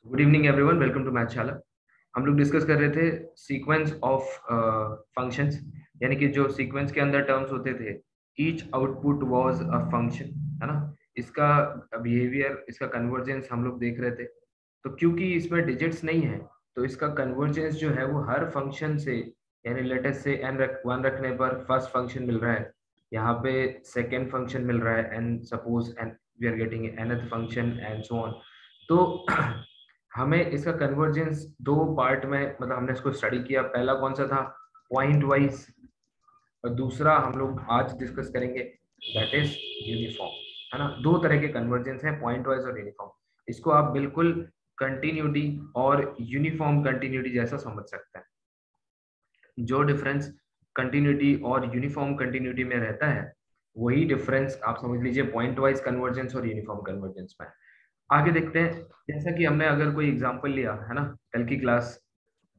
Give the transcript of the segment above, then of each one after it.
Good evening everyone, welcome to Mathshala. हम लोग discuss कर रहे थे सीक्वेंस ऑफ फंक्शंस, यानी कि जो सीक्वेंस के अंदर टर्म्स होते थे, each output was a function, है ना। इसका बिहेवियर, इसका कन्वर्जेंस हम लोग देख रहे थे। तो क्योंकि इसमें डिजिट्स नहीं है, तो इसका कन्वर्जेंस जो है वो हर फंक्शन से, यानी लेटेस्ट से वन रखने पर फर्स्ट फंक्शन मिल रहा है, यहाँ पे सेकेंड फंक्शन मिल रहा है, and suppose and we are getting nth function and so on. तो हमें इसका कन्वर्जेंस दो पार्ट में, मतलब हमने इसको स्टडी किया। पहला कौन सा था? Point wise. और दूसरा हम लोग आज डिस्कस करेंगे, दैट इज यूनिफॉर्म, है ना। दो तरह के कन्वर्जेंस हैं, पॉइंट वाइज और यूनिफॉर्म। इसको आप बिल्कुल कंटिन्यूटी और यूनिफॉर्म कंटिन्यूटी जैसा समझ सकते हैं। जो डिफरेंस कंटिन्यूटी और यूनिफॉर्म कंटिन्यूटी में रहता है, वही डिफरेंस आप समझ लीजिए पॉइंट वाइज कन्वर्जेंस और यूनिफॉर्म कन्वर्जेंस में। आगे देखते हैं, जैसा कि हमने अगर कोई एग्जांपल लिया है ना, कल की क्लास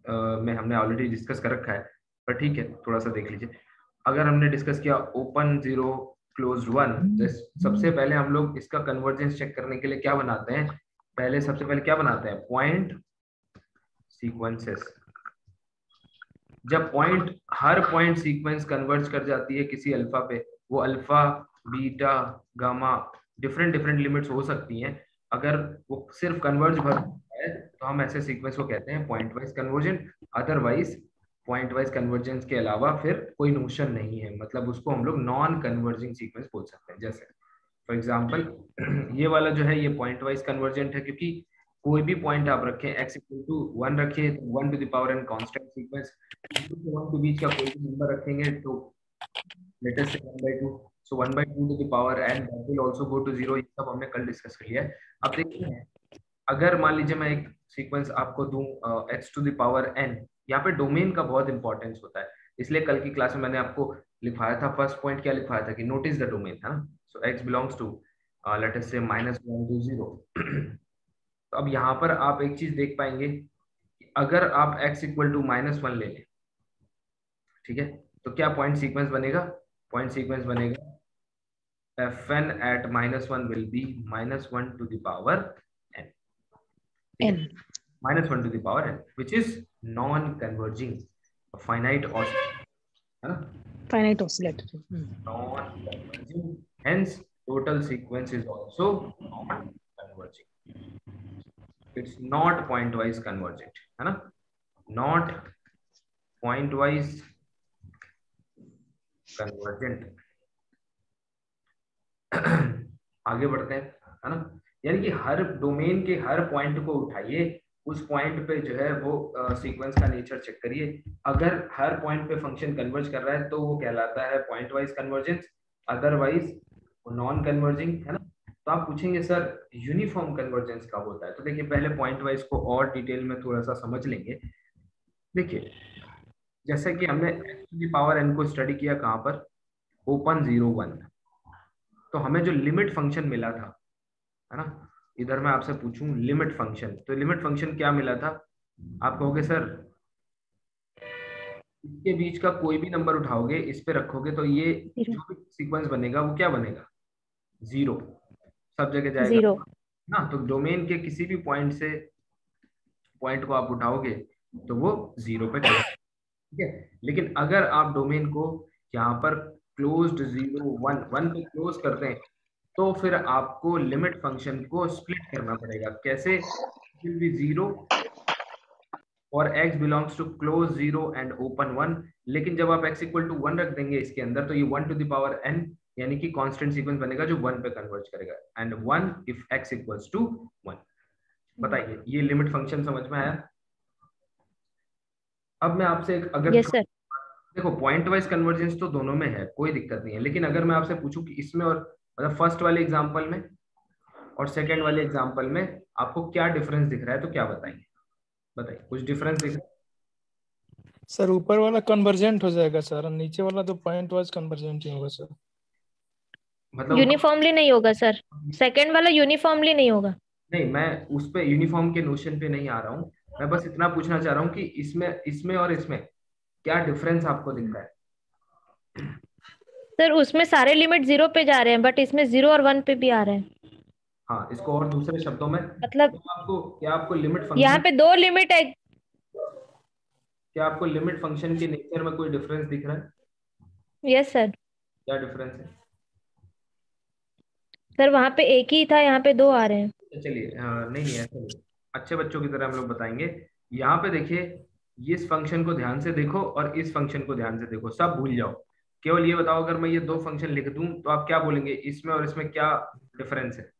में हमने ऑलरेडी डिस्कस कर रखा है, पर ठीक है थोड़ा सा देख लीजिए। अगर हमने डिस्कस किया ओपन 0 क्लोज्ड 1, तो सबसे पहले हम लोग इसका कन्वर्जेंस चेक करने के लिए क्या बनाते हैं? पहले सबसे पहले क्या बनाते हैं? Point sequences. जब पॉइंट, हर पॉइंट सीक्वेंस कन्वर्ज कर जाती है किसी अल्फा पे, वो alpha, beta, gamma, different different limits हो सकती हैं। अगर वो सिर्फ कन्वर्ज भर है तो हम ऐसे सीक्वेंस को कहते हैं point wise conversion. Otherwise point wise convergence के अलावा फिर कोई नोशन नहीं है, मतलब उसको हम लोग नॉन कन्वर्जिंग सीक्वेंस बोल सकते हैं। जैसे फॉर एग्जाम्पल ये वाला जो है, ये पॉइंट वाइज कन्वर्जेंट है, क्योंकि कोई भी पॉइंट आप रखें, x इक्वल टू 1 रखिए तो 1 to the power n constant sequence, 0 से 1 के बीच का कोई भी नंबर रखेंगे तो लेटेस्ट से 1/2, so 1/2 to the power n that will also go to 0। ये सब हमने कल डिस्कस कर लिया है। अब देखते हैं, अगर मान लीजिए मैं एक सीक्वेंस आपको दूं x to the power n, यहाँ पे डोमेन का बहुत इंपॉर्टेंस होता है, इसलिए कल की क्लास में मैंने आपको लिखवाया था, फर्स्ट पॉइंट क्या लिखवाया था कि नोटिस द डोमेन, है ना। So x belongs to let us say -1 to 0। तो अब यहाँ पर आप एक चीज देख पाएंगे, अगर आप x इक्वल टू -1 ले लें, ठीक है, तो क्या पॉइंट सीक्वेंस बनेगा? पॉइंट सीक्वेंस बनेगा fn at -1 will be -1 to the power n, ठीक है, -1 to the power n, which is non converging, finite oscillator, है ना, finite oscillator. non converging, hence total sequence is also non converging. It's not point wise convergent, है ना, not point wise convergent। आगे बढ़ते हैं, है ना। यानी कि हर डोमेन के हर पॉइंट को उठाइए, उस पॉइंट पे जो है वो सीक्वेंस का नेचर चेक करिए। अगर हर पॉइंट पे फंक्शन कन्वर्ज कर रहा है तो वो कहलाता है पॉइंट वाइज कन्वर्जेंस, अदरवाइज वो नॉन कन्वर्जिंग, है ना। तो आप पूछेंगे सर यूनिफॉर्म कन्वर्जेंस कब होता है? तो देखिए पहले पॉइंट वाइज को और डिटेल में थोड़ा सा समझ लेंगे। देखिए जैसे कि हमने x to the power n को स्टडी किया कहाँ पर? ओपन 0 1। तो हमें जो लिमिट फंक्शन मिला था, है ना, इधर मैं आपसे पूछूं लिमिट फंक्शन, तो लिमिट फंक्शन क्या मिला था? आप कहोगे सर इसके बीच का कोई भी नंबर उठाओगे, इस पे रखोगे तो ये जो भी सीक्वेंस बनेगा वो क्या बनेगा? 0, सब जगह जाएगा 0 ना। तो डोमेन के किसी भी पॉइंट से, पॉइंट को आप उठाओगे तो वो 0 पे चलेगा, ठीक है। लेकिन अगर आप डोमेन को यहाँ पर क्लोज्ड 0 1 1 पे क्लोज कर दें, तो फिर आपको लिमिट फंक्शन को स्प्लिट करना पड़ेगा। कैसे? विल बी 0 और x belongs to close 0 and open 1। लेकिन जब आप x इक्वल टू 1 रख देंगे इसके अंदर, तो ये 1 टू द पावर n, यानी कि कांस्टेंट सीक्वेंस बनेगा जो 1 पे कन्वर्ज करेगा, and 1 if x equals to 1। बताइए ये लिमिट फंक्शन समझ में आया? अब मैं आपसे एक, अगर yes sir देखो पॉइंट वाइज कन्वर्जेंस तो दोनों में है, कोई दिक्कत नहीं है, लेकिन अगर मैं आपसे पूछूं कि इसमें और मतलब फर्स्ट वाले एग्जांपल में और सेकंड वाले एग्जांपल में आपको क्या डिफरेंस दिख रहा है, तो क्या बताएंगे? बताइए कुछ डिफरेंस दिख रहा है? सर ऊपर वाला कन्वर्जेंट हो जाएगा सर, नीचे वाला तो पॉइंट वाइज कन्वर्जेंट ही होगा सर। मतलब यूनिफॉर्मली नहीं होगा सर, सेकंड वाला यूनिफॉर्मली नहीं होगा। नहीं, मैं उस पे यूनिफॉर्म के नोशन पे नहीं आ रहा हूँ, मैं बस इतना पूछना चाह रहा हूँ कि इसमें इसमें और इसमें क्या डिफरेंस आपको दिख रहा है? सर उसमें सारे लिमिट 0 पे जा रहे हैं, बट इसमें 0 और 1 पे भी आ रहे हैं। हाँ, इसको और दूसरे शब्दों में मतलब क्या आपको लिमिट यहाँ फंक्शन, पे दो लिमिट है। क्या आपको लिमिट फंक्शन के नेचर में कोई डिफरेंस दिख रहा है? Yes sir. क्या डिफरेंस है? सर वहां पे एक ही था, यहाँ पे दो आ रहे हैं। तो चलिए, नहीं नहीं, ऐसा नहीं, अच्छे बच्चों की तरह हम लोग बताएंगे। यहाँ पे देखिए, इस फंक्शन को ध्यान से देखो और इस फंक्शन को ध्यान से देखो, सब भूल जाओ। केवल ये बताओ, अगर मैं ये दो फंक्शन लिख दूं तो आप क्या बोलेंगे, इसमें और इसमें क्या डिफरेंस है?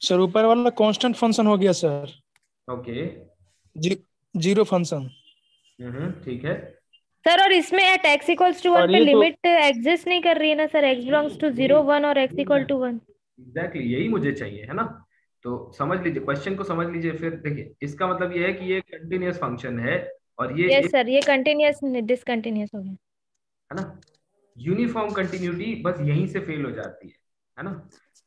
सर ऊपर वाला कांस्टेंट फंक्शन हो गया सर, ओके। Zero function. ठीक है। सर और इसमें एट x इक्वल्स टू 1 और पे ये तो लिमिट एग्जिस्ट नहीं कर रही है ना सर, x बिलोंग्स टू 0 1 और x इक्वल टू 1। एग्जैक्टली, यही मुझे चाहिए, है ना? तो समझ लीजिए, क्वेश्चन को समझ लीजिए, फिर देखिए इसका मतलब ये है कि ये कंटिन्यूअस फंक्शन है और ये यस एक, सर, ये कंटिन्यूअस डिसकंटिन्यूअस हो गया। है ना? यूनिफॉर्म कंटिन्यूटी बस यहीं से फेल हो जाती है ना?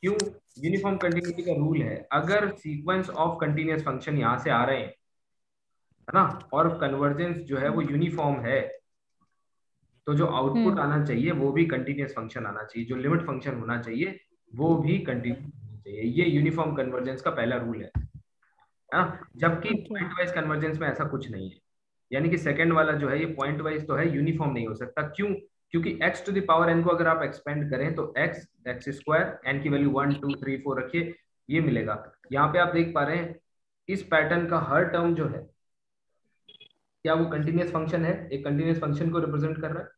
क्यों? यूनिफॉर्म कंटिन्यूटी का रूल है, अगर सीक्वेंस ऑफ कंटिन्यूअस फंक्शन यहाँ से आ रहे हैं, है ना, और कन्वर्जेंस जो है वो यूनिफॉर्म है, तो जो आउटपुट हम्म। आना चाहिए वो भी कंटिन्यूअस फंक्शन आना चाहिए, जो लिमिट फंक्शन होना चाहिए वो भी कंटिन्यूअस होना चाहिए। ये यूनिफॉर्म कन्वर्जेंस का पहला रूल है ना? जबकि ओके। पॉइंट वाइज कन्वर्जेंस में ऐसा कुछ नहीं है, यानी कि सेकंड वाला जो है ये पॉइंट वाइज तो है, यूनिफॉर्म नहीं हो सकता। क्यों? क्योंकि x to the power n को अगर आप एक्सपेंड करें तो x एक्स स्क्वायर, n की वैल्यू 1 2 3 4 रखिए, ये मिलेगा। यहाँ पे आप देख पा रहे हैं इस पैटर्न का हर टर्म जो है, क्या वो कंटिन्यूअस फंक्शन है, एक कंटिन्यूअस फंक्शन को रिप्रेजेंट कर रहा है?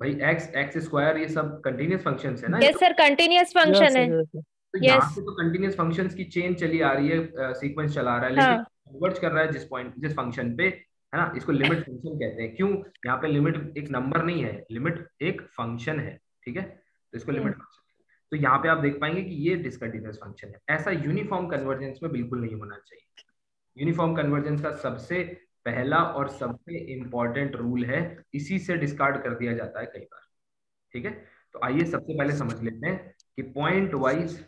भाई x एक्स स्क्वायर ये सब कंटिन्यूअस फंक्शंस है ना, ये यस तो। सर, कंटिन्यूअस यस फंक्शन है। सर, यस तो यहाँ यस। से तो कंटिन्यूअस फंक्शंस की चेन चली आ रही है, सीक्वेंस चला आ रहा है, लेकिन हाँ। कन्वर्ज कर रहा है जिस पॉइंट, जिस फंक्शन पे, है ना, इसको लिमिट फंक्शन कहते हैं। क्यों? यहाँ पे लिमिट एक नंबर नहीं है, लिमिट एक फंक्शन है, ठीक है, तो इसको लिमिट फंक्शन। तो यहाँ पे आप देख पाएंगे कि ये डिसकंटिन्यूअस फंक्शन है। ऐसा यूनिफॉर्म कन्वर्जेंस में बिल्कुल नहीं होना चाहिए। यूनिफॉर्म कन्वर्जेंस का सबसे पहला और सबसे इंपॉर्टेंट रूल है, इसी से डिस्कार्ड कर दिया जाता है कई बार, ठीक है? तो आइए सबसे पहले समझ लेते हैं कि पॉइंट वाइज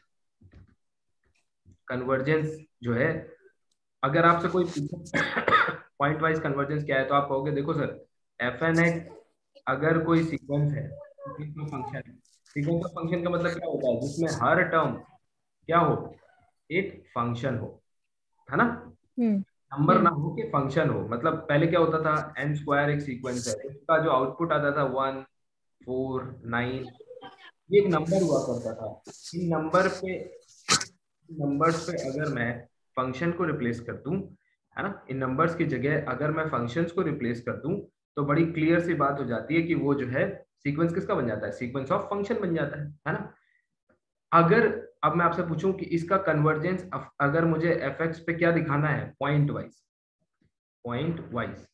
कन्वर्जेंस जो है, अगर आपसे कोई पूछे पॉइंट वाइज कन्वर्जेंस क्या है, तो आप कहोगे देखो सर, एफ एन एक्स अगर कोई सीक्वेंस है, सीक्वेंस ऑफ फंक्शन है, सीक्वेंस ऑफ फंक्शन का मतलब क्या होता है, जिसमें हर टर्म क्या हो, एक फंक्शन हो, है ना? हम्म। नंबर ना हम्म। हो कि फंक्शन हो। मतलब पहले क्या होता था, एन स्क्वायर एक सीक्वेंस है, उसका जो आउटपुट आता था 1 4 9, ये एक नंबर हुआ करता था। इन नंबर्स पे अगर मैं फंक्शन को रिप्लेस कर दूं, है ना, इन नंबर्स की जगह अगर मैं फंक्शंस को रिप्लेस कर दूं, तो बड़ी क्लियर सी बात हो जाती है कि वो जो है सीक्वेंस किसका बन जाता है, सीक्वेंस ऑफ फंक्शन बन जाता है ना? अगर अब मैं आपसे पूछूं कि इसका कन्वर्जेंस अगर मुझे एफ एक्स पे क्या दिखाना है, पॉइंट वाइज, पॉइंट वाइज,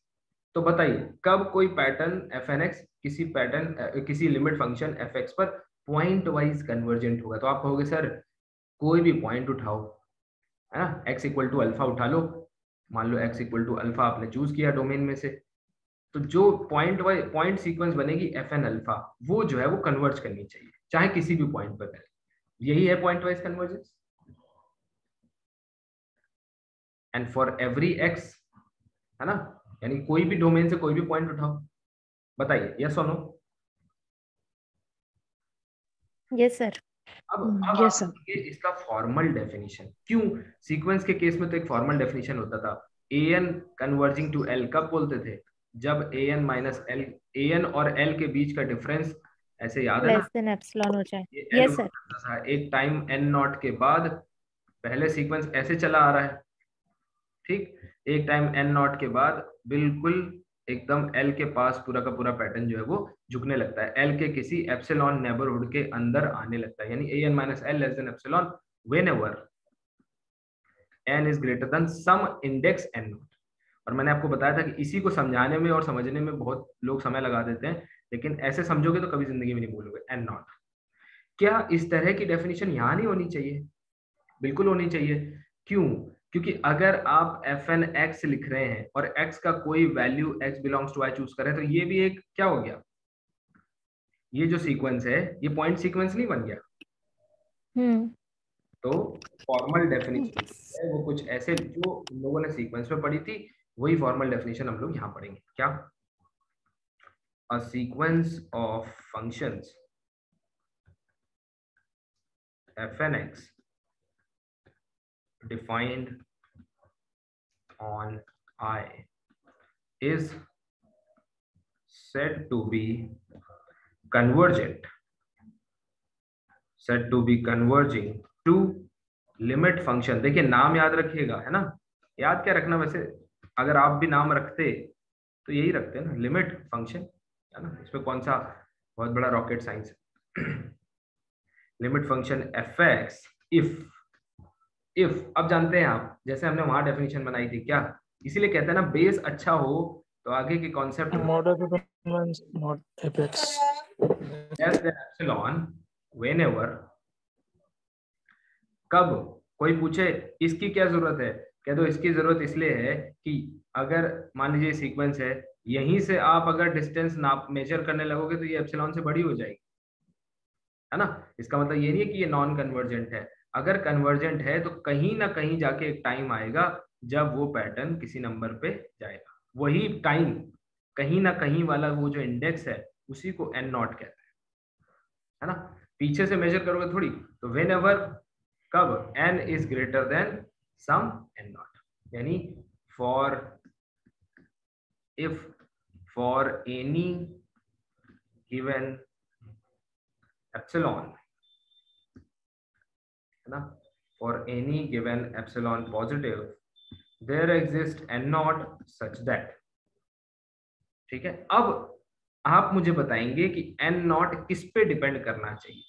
तो बताइए कब कोई पैटर्न एफ एन एक्स किसी पैटर्न किसी लिमिट फंक्शन एफ एक्स पर पॉइंट वाइज कन्वर्जेंट होगा? तो आप कहोगे सर कोई भी पॉइंट उठाओ, है ना, x इक्वल टू अल्फा उठा लो, मान लो x इक्वल टू अल्फा आपने चूज किया डोमेन में से, तो जो पॉइंट वाइज पॉइंट सीक्वेंस बनेगी एफ एन अल्फा, वो जो है वो कन्वर्ज करनी चाहिए, चाहे किसी भी पॉइंट पर करे। यही है point wise convergence. And for every x, है ना, यानी कोई भी डोमेन से कोई भी पॉइंट उठाओ, बताइए यस और नो। Yes sir. अब यस आप सर। देखिए इसका फॉर्मल डेफिनेशन, क्यों? सीक्वेंस के केस में तो एक फॉर्मल डेफिनेशन होता था, A N converging to L, कब बोलते थे, जब ए n minus L, A N और एल के बीच का डिफरेंस, ऐसे याद है ना, लेस देन एप्सिलॉन हो जाए। ये एल यस हुआ सर। करता था एक टाइम एन नॉट के बाद, पहले सीक्वेंस ऐसे चला आ रहा है, ठीक, एक टाइम एन नॉट के बाद बिल्कुल एकदम एल के पास पूरा का पूरा पैटर्न जो है वो झुकने लगता है, एल के किसी एप्सिलॉन नेबरहुड के अंदर आने लगता है, यानी a n minus l less than epsilon whenever n is greater than some index n not. और मैंने आपको बताया था कि इसी को समझाने में और समझने में बहुत लोग समय लगा देते हैं, लेकिन ऐसे समझोगे तो कभी जिंदगी में नहीं भूलोगे, एन नॉट। क्या इस तरह की डेफिनेशन यहाँ नहीं होनी चाहिए? बिल्कुल होनी चाहिए। क्यों? क्योंकि अगर आप एफ एन एक्स लिख रहे हैं और एक्स का कोई value x belongs to I choose करें, तो ये भी एक क्या हो गया, ये जो सीक्वेंस है ये पॉइंट सीक्वेंस नहीं बन गया? हम्म। तो फॉर्मल डेफिनेशन है वो कुछ ऐसे जो उन लोगों ने सीक्वेंस में पढ़ी थी, वही फॉर्मल डेफिनेशन हम लोग यहाँ पढ़ेंगे। क्या a sequence of functions f and x defined on I is said to be convergent, said to be converging to limit function. देखिए नाम याद रखिएगा, है ना, याद क्या रखना, वैसे अगर आप भी नाम रखते तो यही रखते हैं ना, लिमिट फंक्शन, है ना, इसमें कौन सा बहुत बड़ा रॉकेट साइंस है। Limit function f x if अब जानते हैं आप, जैसे हमने वहां डेफिनेशन बनाई थी क्या, इसीलिए कहते हैं ना बेस अच्छा हो तो आगे के concept mod fx less than epsilon whenever, कब कोई पूछे इसकी क्या जरूरत है, कह दो इसकी जरूरत इसलिए है कि अगर मान लीजिए सीक्वेंस है, यहीं से आप अगर डिस्टेंस नाप मेजर करने लगोगे तो ये एप्सिलॉन से बड़ी हो जाएगी, है ना। इसका मतलब ये नहीं है कि ये नॉन कन्वर्जेंट है, अगर कन्वर्जेंट है तो कहीं ना कहीं जाके एक टाइम आएगा जब वो पैटर्न किसी नंबर पे जाएगा, वही टाइम कहीं ना कहीं वाला वो जो इंडेक्स है उसी को एन नॉट कहते हैं, है ना। पीछे से मेजर करोगे थोड़ी, तो वेन एवर, कब n is greater than some n not, यानी for if for any given epsilon, है ना, for any given epsilon positive there exist n not such that, ठीक है। अब आप मुझे बताएंगे कि n नॉट किस पे डिपेंड करना चाहिए।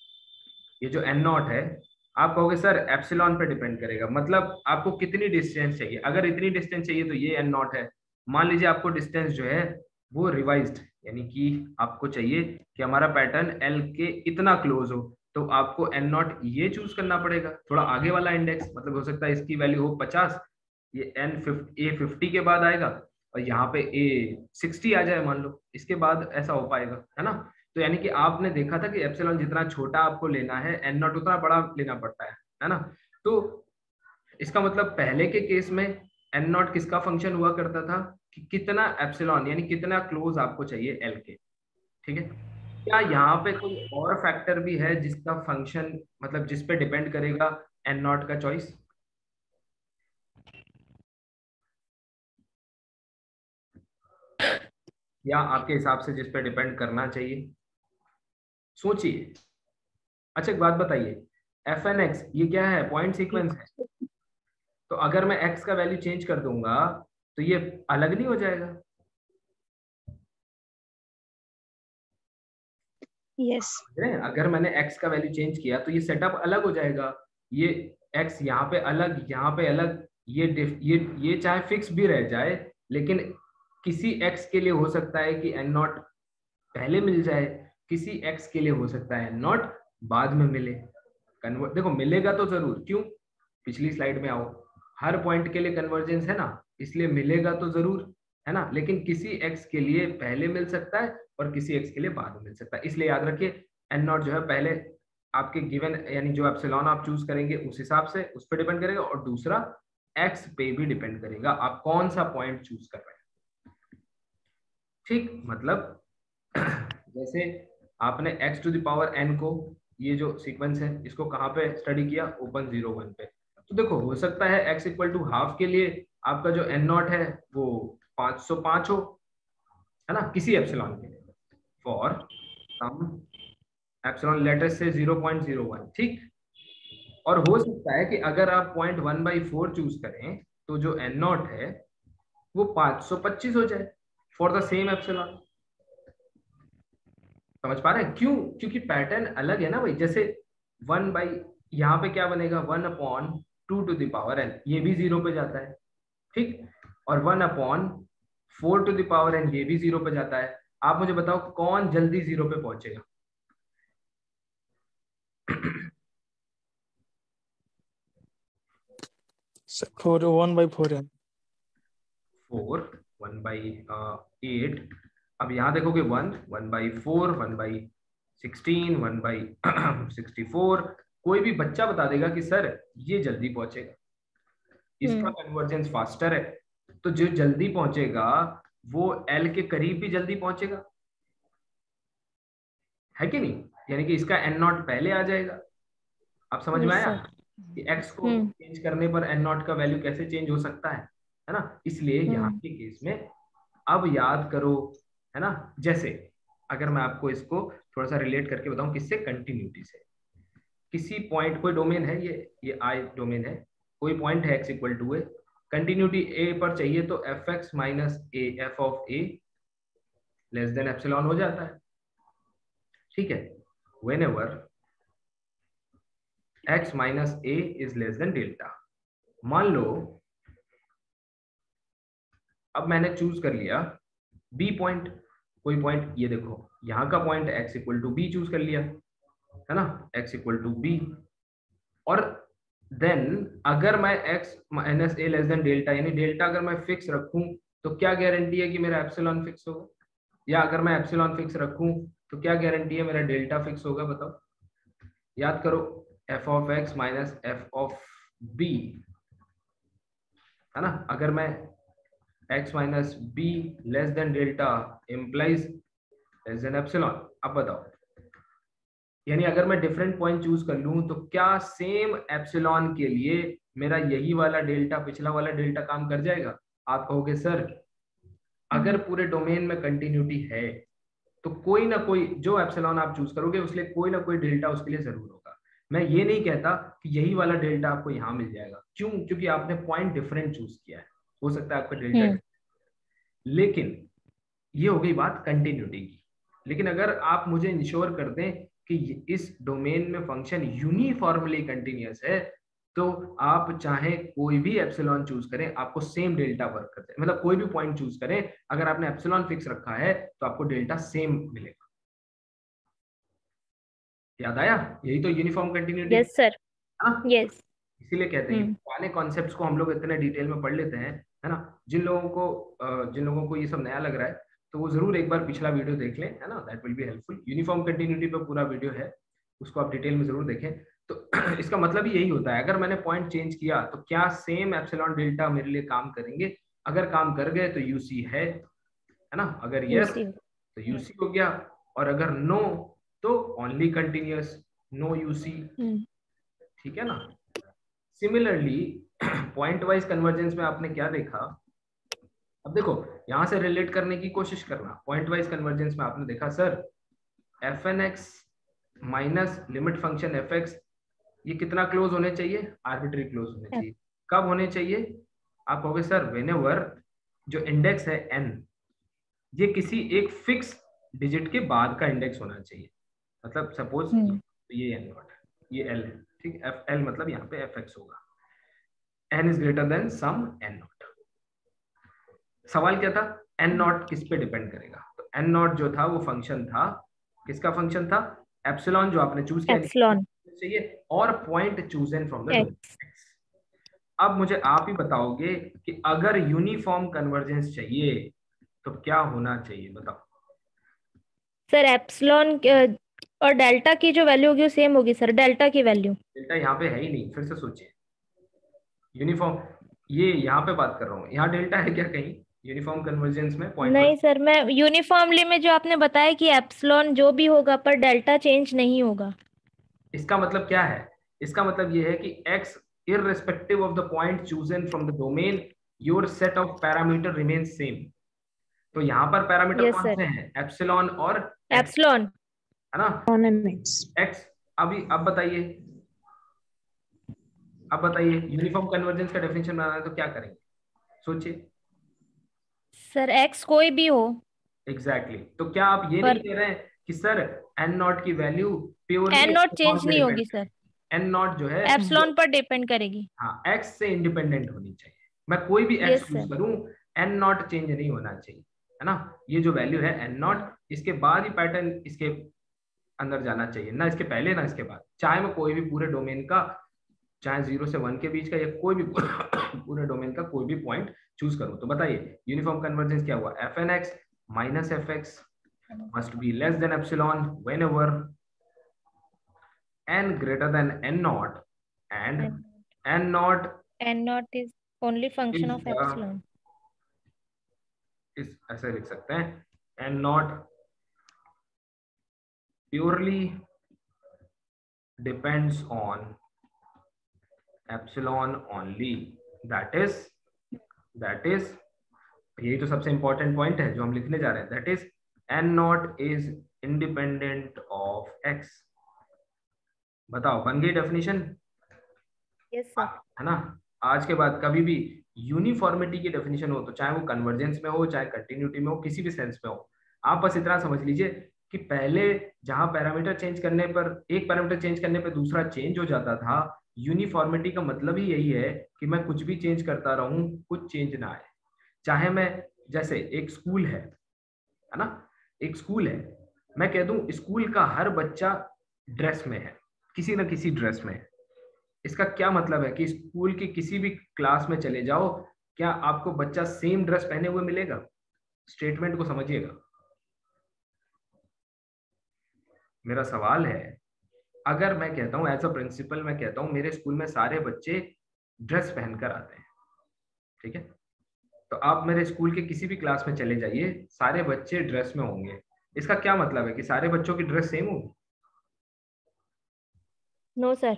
ये जो n नॉट है, आप कहोगे सर एप्सिलॉन पे डिपेंड करेगा, मतलब आपको कितनी डिस्टेंस चाहिए, अगर इतनी डिस्टेंस चाहिए तो ये n नॉट है। मान लीजिए आपको डिस्टेंस जो है वो रिवाइज्ड, यानी कि आपको चाहिए कि हमारा पैटर्न l के इतना क्लोज हो, तो आपको n नॉट ये चूज करना पड़ेगा, थोड़ा आगे वाला इंडेक्स, मतलब हो सकता है इसकी वैल्यू हो 50, ये a 50 के बाद आएगा और यहाँ पे a 60 आ जाए मान लो, इसके बाद ऐसा हो पाएगा, है ना। तो यानी कि आपने देखा था कि एप्सिलॉन जितना छोटा आपको लेना है एन नॉट उतना बड़ा लेना पड़ता है ना। तो इसका मतलब पहले के केस में एन नॉट किसका फंक्शन हुआ करता था कि कितना एप्सिलॉन यानी कितना क्लोज आपको चाहिए एल के, ठीक है। क्या यहाँ पे कोई और फैक्टर भी है जिसका फंक्शन मतलब जिस पे डिपेंड करेगा एन नॉट का चॉइस? या आपके हिसाब से जिस पे डिपेंड करना चाहिए, सोचिए। अच्छा एक बात बताइए, एफ एन एक्स ये क्या है, पॉइंट सीक्वेंस है, तो अगर मैं x का वैल्यू चेंज कर दूंगा तो ये अलग नहीं हो जाएगा? यस अगर मैंने x का वैल्यू चेंज किया तो ये सेटअप अलग हो जाएगा, ये x यहाँ पे अलग, यहाँ पे अलग, ये चाहे फिक्स भी रह जाए, लेकिन किसी x के लिए हो सकता है कि n नॉट पहले मिल जाए, किसी x के लिए हो सकता है n नॉट बाद में मिले। कन्वर्ट देखो मिलेगा तो जरूर, क्यों, पिछली स्लाइड में आओ, हर पॉइंट के लिए कन्वर्जेंस है ना, इसलिए मिलेगा तो जरूर, है ना, लेकिन किसी x के लिए पहले मिल सकता है और किसी x के लिए बाद में मिल सकता है। इसलिए याद रखिए n नॉट जो है पहले आपके गिवन यानी जो एप्सिलॉन आप चूज करेंगे उस हिसाब से उस पर डिपेंड करेगा, और दूसरा x पे भी डिपेंड करेगा आप कौन सा पॉइंट चूज कर रहे हैं, ठीक। मतलब जैसे आपने x to the power n को, ये जो सीक्वेंस है इसको कहाँ पे स्टडी किया, ओपन 0 1 पे, तो देखो हो सकता है x इक्वल टू हाफ के लिए आपका जो n नॉट है वो 505 हो, है ना, किसी एप्सिलॉन के लिए, फॉर सम एप्सिलॉन लेटर से 0.01, ठीक। और हो सकता है कि अगर आप 0.1/4 चूज करें तो जो n नॉट है वो 525 हो जाए फॉर द सेम एप्सिलॉन। समझ पा रहे हैं क्यों, क्योंकि पैटर्न अलग है ना भाई, जैसे 1 बाई यहाँ पे क्या बनेगा 1/2 टू द पावर n, ये भी 0 पे जाता है, ठीक, और 1/4 टू द पावर n ये भी 0 पे जाता है। आप मुझे बताओ कौन जल्दी 0 पे पहुंचेगा? 1/4 है 4 1/8, अब यहाँ देखोगे 1/4 1/16 1/64, कोई भी बच्चा बता देगा कि सर ये जल्दी पहुंचेगा, इसका कन्वर्जेंस फास्टर है, तो जो जल्दी पहुंचेगा वो एल के करीब भी जल्दी पहुंचेगा, है कि नहीं? यानी कि इसका एन नॉट पहले आ जाएगा। आप समझ में यस आया सर। कि एक्स को चेंज करने पर एन नॉट का वैल्यू कैसे चेंज हो सकता है ना? इसलिए यहाँ के केस में अब याद करो, है ना? जैसे अगर मैं आपको इसको थोड़ा सा रिलेट करके बताऊं, किससे? कंटिन्यूटी से। किसी पॉइंट, कोई डोमेन है, ये आई डोमेन है, कोई पॉइंट है x equal to a, continuity a पर चाहिए तो f x minus a f of a less than epsilon हो जाता है, ठीक है? Whenever x minus a is less than delta, मान लो अब मैंने चूज कर लिया बी पॉइंट, कोई पॉइंट, ये देखो यहाँ का point x equal to b choose कर लिया, है ना? x इक्वल टू बी, और देन अगर मैं x minus a less than delta, यानी डेल्टा अगर मैं फिक्स रखूं तो क्या गारंटी है कि मेरा एप्सिलॉन फिक्स होगा? या अगर मैं एप्सिलॉन फिक्स रखूं तो क्या गारंटी है मेरा डेल्टा फिक्स होगा? बताओ, याद करो, f of x minus f of b, है ना? अगर मैं x minus b less than delta implies less than epsilon. अब बताओ, यानी अगर मैं डिफरेंट पॉइंट चूज कर लूं तो क्या सेम एप्सिलॉन के लिए मेरा यही वाला डेल्टा, पिछला वाला डेल्टा काम कर जाएगा? आप कहोगे सर अगर पूरे डोमेन में कंटिन्यूटी है तो कोई ना कोई, जो एप्सिलॉन आप चूज करोगे उसके कोई ना कोई डेल्टा उसके लिए जरूर होगा। मैं ये नहीं कहता कि यही वाला डेल्टा आपको यहाँ मिल जाएगा, क्यों? क्योंकि आपने पॉइंट डिफरेंट चूज किया है, हो सकता है आपका डेल्टा, लेकिन ये हो गई बात कंटिन्यूटी की। लेकिन अगर आप मुझे इंश्योर कर दें कि इस डोमेन में फंक्शन यूनिफॉर्मली कंटिन्यूअस है, तो आप चाहे कोई भी एप्सिलॉन चूज करें आपको सेम डेल्टा वर्क करते हैं, मतलब कोई भी पॉइंट चूज करें, अगर आपने एप्सिलॉन फिक्स रखा है तो आपको डेल्टा सेम मिलेगा। याद आया? यही तो यूनिफॉर्म कंटिन्यूटी। Yes sir. हाँ, यस। इसीलिए कहते हैं पुराने कॉन्सेप्ट्स को हम लोग इतने डिटेल में पढ़ लेते हैं, है ना? जिन लोगों को ये सब नया लग रहा है तो वो जरूर एक बार पिछला वीडियो देख लें, है ना? That will be helpful. Uniform continuity पे पूरा वीडियो है, उसको आप डिटेल में जरूर देखें। तो इसका मतलब ही यही होता है, अगर मैंने पॉइंट चेंज किया तो क्या सेम एप्सिलॉन डेल्टा मेरे लिए काम करेंगे? अगर काम कर गए तो यूसी है ना? अगर यस तो यूसी हो गया, और अगर नो तो ओनली कंटिन्यूअस, नो यूसी, ठीक है ना? सिमिलरली पॉइंट वाइज कन्वर्जेंस में आपने क्या देखा? अब देखो, यहां से रिलेट करने की कोशिश करना। पॉइंट वाइज कन्वर्जेंस में आपने देखा sir f n x minus limit function f x, ये कितना क्लोज होने चाहिए? आर्बिट्री क्लोज होने चाहिए। कब होने चाहिए? आप कहोगे सर व्हेनेवर जो इंडेक्स है n, ये किसी एक फिक्स डिजिट के बाद का इंडेक्स होना चाहिए। मतलब सपोज ये n नॉट, ये l है, ठीक? एफ एल मतलब यहाँ पे एफ एक्स होगा, n is greater than some n naught. सवाल क्या था? n नॉट किस पे डिपेंड करेगा? तो n नॉट जो था वो फंक्शन था, किसका फंक्शन था? एप्सिलॉन जो आपने चूज किया एप्सिलॉन चाहिए, और point chosen from the domain. अब मुझे आप ही बताओगे कि अगर यूनिफॉर्म कन्वर्जेंस चाहिए तो क्या होना चाहिए? बताओ सर। एप्सिलॉन और डेल्टा की जो वैल्यू होगी वो सेम होगी सर, डेल्टा की वैल्यू। डेल्टा यहाँ पे है ही नहीं, फिर से सोचिए। यूनिफॉर्म, ये यहाँ पे बात कर रहा हूँ, यहाँ डेल्टा है क्या कहीं यूनिफॉर्म कन्वर्जेंस में? पॉइंट नहीं सर, मैं यूनिफॉर्मली में जो आपने बताया कि एप्सिलॉन जो भी होगा पर डेल्टा चेंज नहीं होगा। इसका मतलब क्या है? इसका मतलब ये है कि x irrespective of the point chosen from the domain your set of parameter remains same। तो यहाँ पर पैरामीटर यस कौन सर। से हैं? एप्सिलॉन और x, एप्सिलॉन है ना? x। अभी अब बताइए, अब बताइए यूनिफॉर्म कन्वर्जेंस का डेफिनेशन बनाना है तो क्या करेंगे? सोचिए। सर, एक्स कोई भी हो एग्जैक्टली तो क्या आप ये नहीं पर कह रहे हैं कि सर एन नॉट की value purely n naught epsilon change पे नहीं डिपेंड होगी करे? सर, एन नॉट जो है एप्सिलॉन पर डिपेंड करेगी। हाँ एक्स से इंडिपेंडेंट होनी चाहिए। मैं कोई भी एक्स यस चूज सर। करूं, एन नॉट चेंज नहीं होना चाहिए, है ना? ये जो वैल्यू है एन नॉट, इसके बाद ही पैटर्न इसके अंदर जाना चाहिए, ना इसके पहले ना इसके बाद। चाहे मैं कोई भी पूरे डोमेन का, चाहे 0 से 1 के बीच का, या कोई भी पूरे डोमेन का कोई भी पॉइंट चूज करूं। तो बताइए यूनिफॉर्म कन्वर्जेंस क्या हुआ? F n x minus f x must be less than epsilon whenever n greater than n naught, and n naught n naught is only function is of epsilon. इस ऐसे लिख सकते हैं n naught purely depends on epsilon only. That is यही तो सबसे important point है जो हम लिखने जा रहे हैं. That is an naught is independent of x. बताओ, बन गई डेफिनेशन? Yes sir. है ना. आज के बाद कभी भी यूनिफॉर्मिटी की डेफिनेशन हो, तो चाहे वो कन्वर्जेंस में हो, चाहे कंटिन्यूटी में हो, किसी भी सेंस में हो, आप बस इतना समझ लीजिए कि पहले जहां पैरामीटर चेंज करने पर, एक पैरामीटर चेंज करने पर दूसरा चेंज हो जाता था, यूनिफॉर्मिटी का मतलब ही यही है कि मैं कुछ भी चेंज करता रहूं, कुछ चेंज ना आए. चाहे मैं, जैसे एक स्कूल है ना, एक स्कूल है, मैं कह दूं स्कूल का हर बच्चा ड्रेस में है, किसी ना किसी ड्रेस में है. इसका क्या मतलब है कि स्कूल की किसी भी क्लास में चले जाओ, क्या आपको बच्चा सेम ड्रेस पहने हुए मिलेगा? स्टेटमेंट को समझिएगा. मेरा सवाल है, अगर मैं कहता हूं एज अ प्रिंसिपल, मैं कहता हूं मेरे स्कूल में सारे बच्चे ड्रेस पहनकर आते हैं, ठीक है, तो आप मेरे स्कूल के किसी भी क्लास में चले जाइए, सारे बच्चे ड्रेस में होंगे. इसका क्या मतलब है कि सारे बच्चों की ड्रेस सेम होगी? No sir.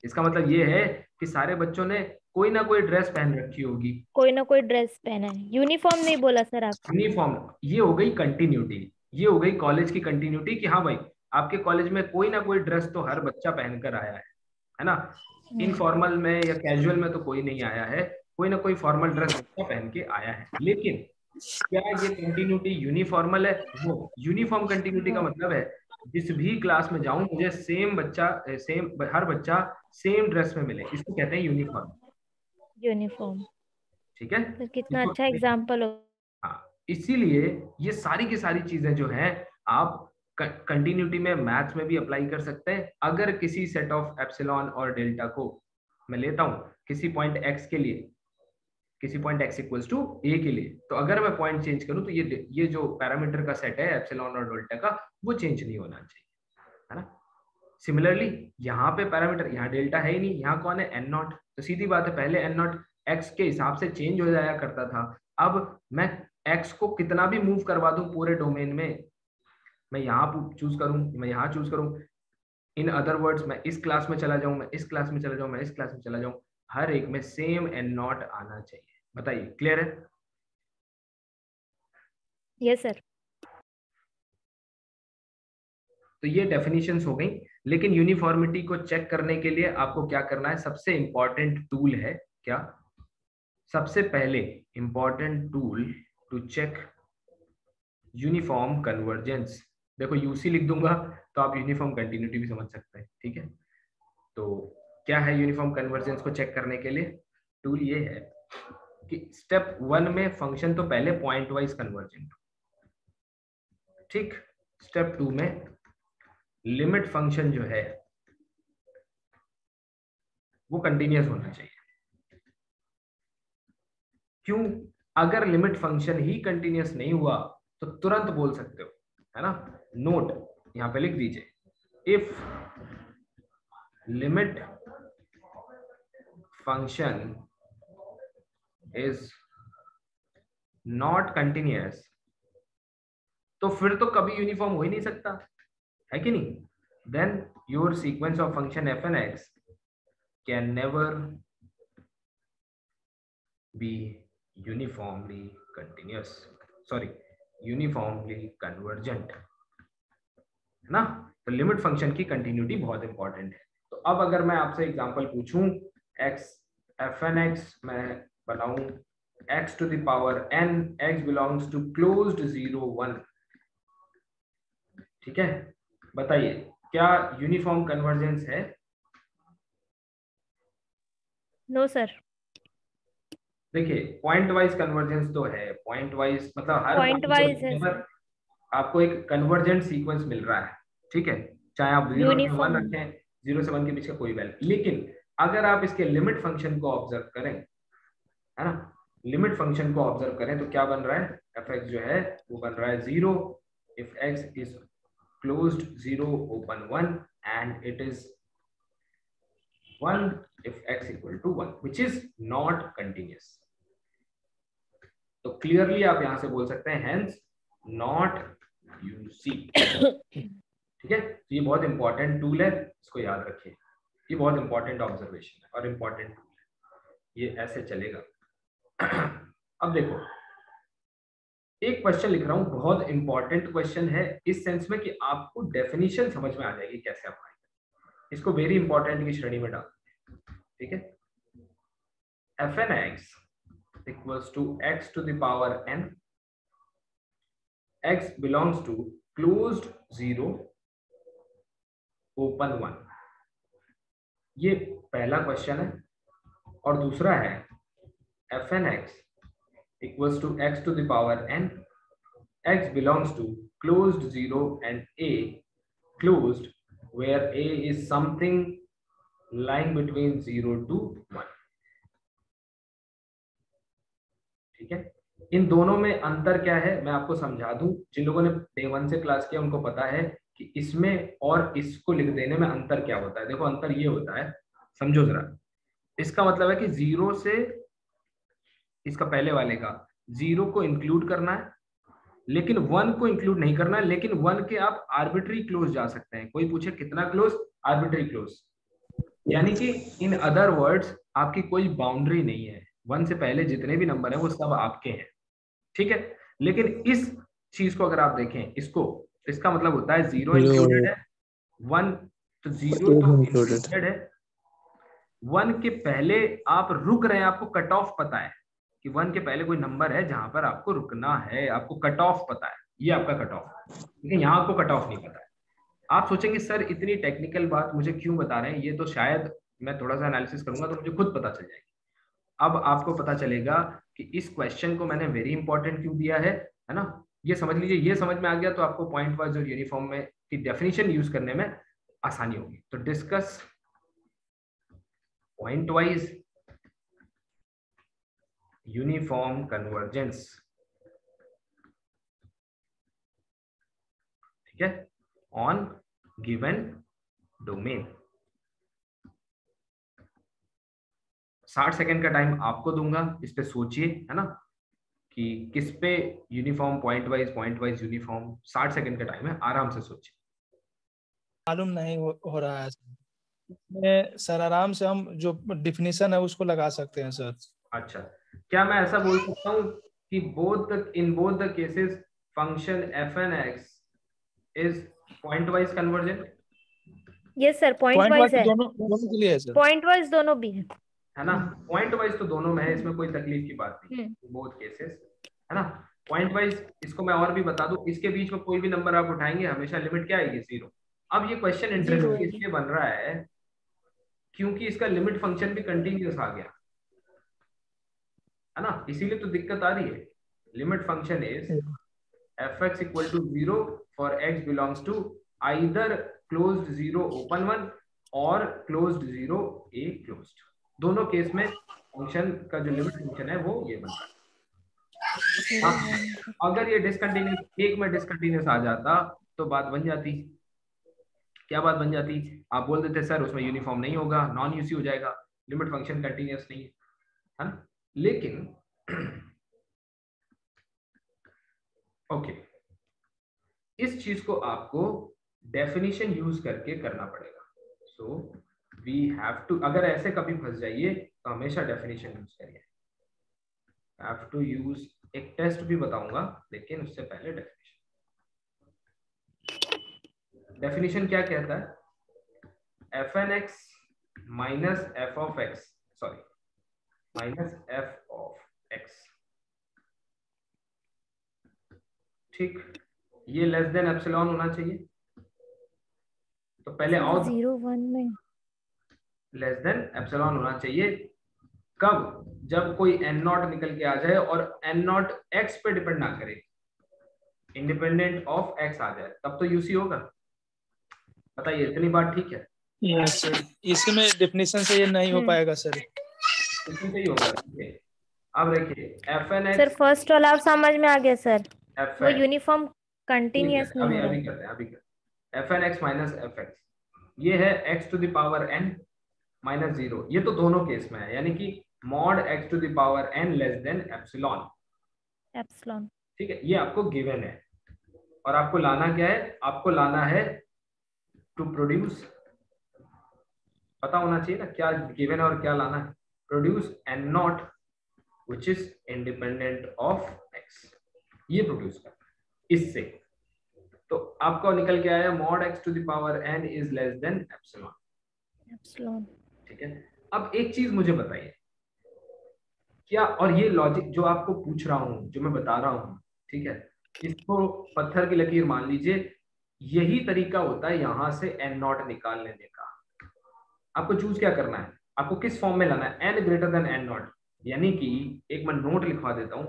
इसका मतलब ये है कि सारे बच्चों ने कोई ना कोई ड्रेस पहन रखी होगी. कोई ना कोई ड्रेस पहना है. यूनिफॉर्म नहीं बोला सर आप. यूनिफॉर्म, ये हो गई कंटिन्यूटी, ये हो गई कॉलेज की कंटिन्यूटी कि हाँ भाई आपके कॉलेज में कोई ना कोई ड्रेस तो हर बच्चा पहनकर आया है ना. इनफॉर्मल में या कैजुअल में तो कोई नहीं आया है, कोई ना कोई फॉर्मल ड्रेस बच्चा पहन के आया है. लेकिन क्या ये कंटिन्यूटी यूनिफॉर्मल है? वो यूनिफॉर्म कंटिन्यूटी का मतलब है जिस भी क्लास में जाऊं मुझे सेम बच्चा, हर बच्चा सेम ड्रेस में मिले, इसको कहते हैं यूनिफॉर्म. यूनिफॉर्म. ठीक है, सर कितना अच्छा एग्जांपल हो. हाँ, इसीलिए ये सारी की सारी चीजें जो हैं आप कंटिन्यूटी में, मैथ्स में भी अप्लाई कर सकते हैं. अगर किसी सेट ऑफ एप्सिलॉन और डेल्टा को मैं लेता हूं किसी पॉइंट एक्स के लिए, किसी point x equals to a के लिए, तो अगर मैं पॉइंट चेंज करूं तो ये जो पैरामीटर का सेट है एप्सिलॉन और डेल्टा का, वो चेंज नहीं होना चाहिए, है ना. सिमिलरली यहाँ पे पैरामीटर, यहाँ डेल्टा है ही नहीं, यहाँ कौन है? N naught. तो सीधी बात है, पहले एन नॉट एक्स के हिसाब से चेंज हो जाया करता था. अब मैं एक्स को कितना भी मूव करवा दूं पूरे डोमेन में, मैं यहाँ चूज करूं, मैं यहाँ चूज करूं, इन अदर वर्ड्स मैं इस क्लास में चला जाऊं, मैं इस क्लास में चला जाऊं, मैं इस क्लास में चला जाऊं, हर एक में सेम एन नॉट आना चाहिए. बताइए, क्लियर है? Yes sir. तो ये डेफिनेशंस हो गई. लेकिन यूनिफॉर्मिटी को चेक करने के लिए आपको क्या करना है? सबसे इंपॉर्टेंट टूल है क्या? सबसे पहले important tool to check uniform convergence. देखो यूसी लिख दूंगा तो आप यूनिफॉर्म कंटिन्यूटी भी समझ सकते हैं, ठीक है. तो क्या है यूनिफॉर्म कन्वर्जेंस को चेक करने के लिए? टूल ये है कि स्टेप 1 में फंक्शन तो पहले पॉइंट वाइज कन्वर्जेंट, ठीक. स्टेप 2 में लिमिट फंक्शन जो है वो कंटिन्यूअस होना चाहिए. क्यों? अगर लिमिट फंक्शन ही कंटिन्यूअस नहीं हुआ तो तुरंत बोल सकते हो, है ना. नोट यहां पे लिख दीजिए, if limit function is not continuous, तो फिर तो कभी यूनिफॉर्म हो ही नहीं सकता, है कि नहीं. Then your sequence of function f n x can never be uniformly continuous, sorry uniformly convergent, है ना. तो लिमिट फंक्शन की कंटिन्यूटी बहुत इंपॉर्टेंट है. तो अब अगर मैं आपसे एग्जांपल पूछूं, एक्स एफ एन एक्स मैं बनाऊं x to the power n, x belongs to closed 0 1, ठीक है. बताइए क्या यूनिफॉर्म कन्वर्जेंस है? No sir. देखिए पॉइंट वाइज कन्वर्जेंस तो है, पॉइंट वाइज मतलब हर पॉइंट वाइज है पर आपको एक कन्वर्जेंट सीक्वेंस मिल रहा है, ठीक है. चाहे आप 0 से 1 रखें, 0 से 1 के बीच का कोई वैल्यू. लेकिन अगर आप इसके लिमिट फंक्शन को ऑब्जर्व करें, है ना, लिमिट फंक्शन को ऑब्जर्व करें तो क्या बन रहा है? एफ एक्स जो है वो बन रहा है 0 if x is closed 0 open 1 and it is 1 if x equal to 1, which is not continuous. तो क्लियरली आप यहां से बोल सकते हैं hence not UC. ठीक है, तो ये बहुत इंपॉर्टेंट टूल है, इसको याद रखिए, ये बहुत इंपॉर्टेंट ऑब्जर्वेशन है और इंपॉर्टेंट टूल है, ये ऐसे चलेगा। अब देखो एक क्वेश्चन लिख रहा हूं, बहुत इंपॉर्टेंट क्वेश्चन है इस सेंस में कि आपको डेफिनेशन समझ में आ जाएगी कैसे अप्लाई, इसको वेरी इंपॉर्टेंट की श्रेणी में डाल, ठीक है। fn(x) equals to x to the power n, x belongs to closed 0 open 1, ये पहला क्वेश्चन है। और दूसरा है fn(x) equals to x to the power n, x belongs to closed 0 and a closed, where a is something lying between 0 to 1, ठीक है। इन दोनों में अंतर क्या है मैं आपको समझा दूं, जिन लोगों ने डे 1 से क्लास किया उनको पता है कि इसमें और इसको लिख देने में अंतर क्या होता है। देखो अंतर ये होता है, समझो जरा, इसका मतलब है कि 0 से इसका पहले वाले का 0 को इंक्लूड करना है, लेकिन 1 को इंक्लूड नहीं करना है, लेकिन 1 के आप आर्बिट्री क्लोज जा सकते हैं। कोई पूछे कितना क्लोज, आर्बिट्री क्लोज, यानी कि इन अदर वर्ड्स आपकी कोई बाउंड्री नहीं है, 1 से पहले जितने भी नंबर हैं वो सब आपके हैं, ठीक है। लेकिन इस चीज को अगर आप देखें इसको, इसका मतलब होता है 0 इंक्लूडेड है, 1 तो 0 तो इंक्लूडेड है, 1 के पहले आप रुक रहे हैं, आपको कट ऑफ पता है कि 1 के पहले कोई नंबर है जहां पर आपको रुकना है, आपको कट ऑफ पता है, ये आपका कट ऑफ, लेकिन यहाँ आपको कट ऑफ नहीं पता है। आप सोचेंगे सर इतनी टेक्निकल बात मुझे क्यों बता रहे हैं, ये तो शायद मैं थोड़ा सा एनालिसिस करूंगा तो मुझे खुद पता चल जाएगी। अब आपको पता चलेगा कि इस क्वेश्चन को मैंने वेरी इंपॉर्टेंट क्यों दिया है ना, ये समझ लीजिए, ये समझ में आ गया तो आपको पॉइंट वाइज और यूनिफॉर्म में की डेफिनेशन यूज करने में आसानी होगी। तो discuss point wise uniform convergence, ठीक है, ऑन गिवन डोमेन। 60 सेकंड का टाइम आपको दूंगा, इस पे सोचिए, है ना, कि किस पे uniform point wise uniform, 60 second का टाइम है, आराम से सोचिए। मालूम नहीं हो रहा है इसमें सर, आराम से हम जो डिफिनीशन है उसको लगा सकते हैं सर। अच्छा, क्या मैं ऐसा बोल सकता हूँ कि in both the cases function fn(x) is point wise convergent? Yes sir, point wise है, दोनों के लिए है सर, पॉइंट वाइज दोनों भी है ना, पॉइंट वाइज तो दोनों में है, इसमें कोई तकलीफ की बात नहीं, बोथ केसेस, है ना, पॉइंट वाइज। इसको मैं और भी बता दूं, इसके बीच में कोई भी नंबर आप उठाएंगे हमेशा लिमिट क्या आएगी, 0। अब ये क्वेश्चन इंटरेस्टिंग इसलिए बन रहा है क्योंकि इसका लिमिट फंक्शन भी कंटिन्यूअस आ गया, है ना, इसीलिए तो दिक्कत आ रही है। Limit function is fx equal to 0 for x belongs to either closed 0 open 1 और closed 0 a closed, दोनों केस में फंक्शन का जो लिमिट फंक्शन है वो ये बन रहा है। अगर ये डिसकंटिन्यूअस, एक में डिसकंटिन्यूअस आ जाता तो बात बन जाती, क्या बात बन जाती, आप बोल देते सर उसमें यूनिफॉर्म नहीं होगा, नॉन यूसी हो जाएगा, लिमिट फंक्शन कंटिन्यूअस नहीं है ना। लेकिन ओके, इस चीज को आपको डेफिनेशन यूज करके करना पड़ेगा। सो वी हैव टू, अगर ऐसे कभी फंस जाइए तो हमेशा डेफिनेशन यूज करिए, हैव टू यूज, एक टेस्ट भी बताऊंगा लेकिन उससे पहले डेफिनेशन क्या कहता है, fn(x) minus f of x, sorry minus f of x, ठीक, ये लेस देन एप्सिलॉन होना चाहिए। तो पहले आओ, 0 1 में लेस देन एप्सिलॉन होना चाहिए कब, जब कोई n0 निकल के आ जाए और n0 x पे डिपेंड ना करे, इंडिपेंडेंट ऑफ x आ जाए, तब तो यूसी होगा। बताइए इतनी बात ठीक है? यस सर, इसमें डेफिनेशन से ये नहीं हो पाएगा सर, इसमें से ही होगा, ठीक है। अब देखिए fn(x) सर फर्स्ट वाला आप समझ में आ गया सर, वो fn, यूनिफॉर्म कंटिन्यूअस नहीं हो रहा। अभी करते हैं fn(x) माइनस fx, ये है x to the power n minus 0, ये तो दोनों केस में है, यानी कि mod x to the power n less than epsilon, epsilon, ठीक है, ये आपको गिवन है। और आपको लाना क्या है, आपको लाना है टू प्रोड्यूस, पता होना चाहिए ना क्या गिवन है और क्या लाना है। Produce n naught which is independent of x, ये प्रोड्यूस करना है इससे। तो आपका निकल के आया mod x to the power n is less than epsilon. Epsilon. ठीक है, अब एक चीज मुझे बताइए क्या, और ये लॉजिक जो आपको पूछ रहा हूं, जो मैं बता रहा हूं, ठीक है, इसको पत्थर की लकीर मान लीजिए, यही तरीका होता है यहां से एन नॉट निकाल लेने का। आपको चूज क्या करना है, आपको किस फॉर्म में लाना है, n greater than n naught, यानी कि एक मैं नोट लिखवा देता हूं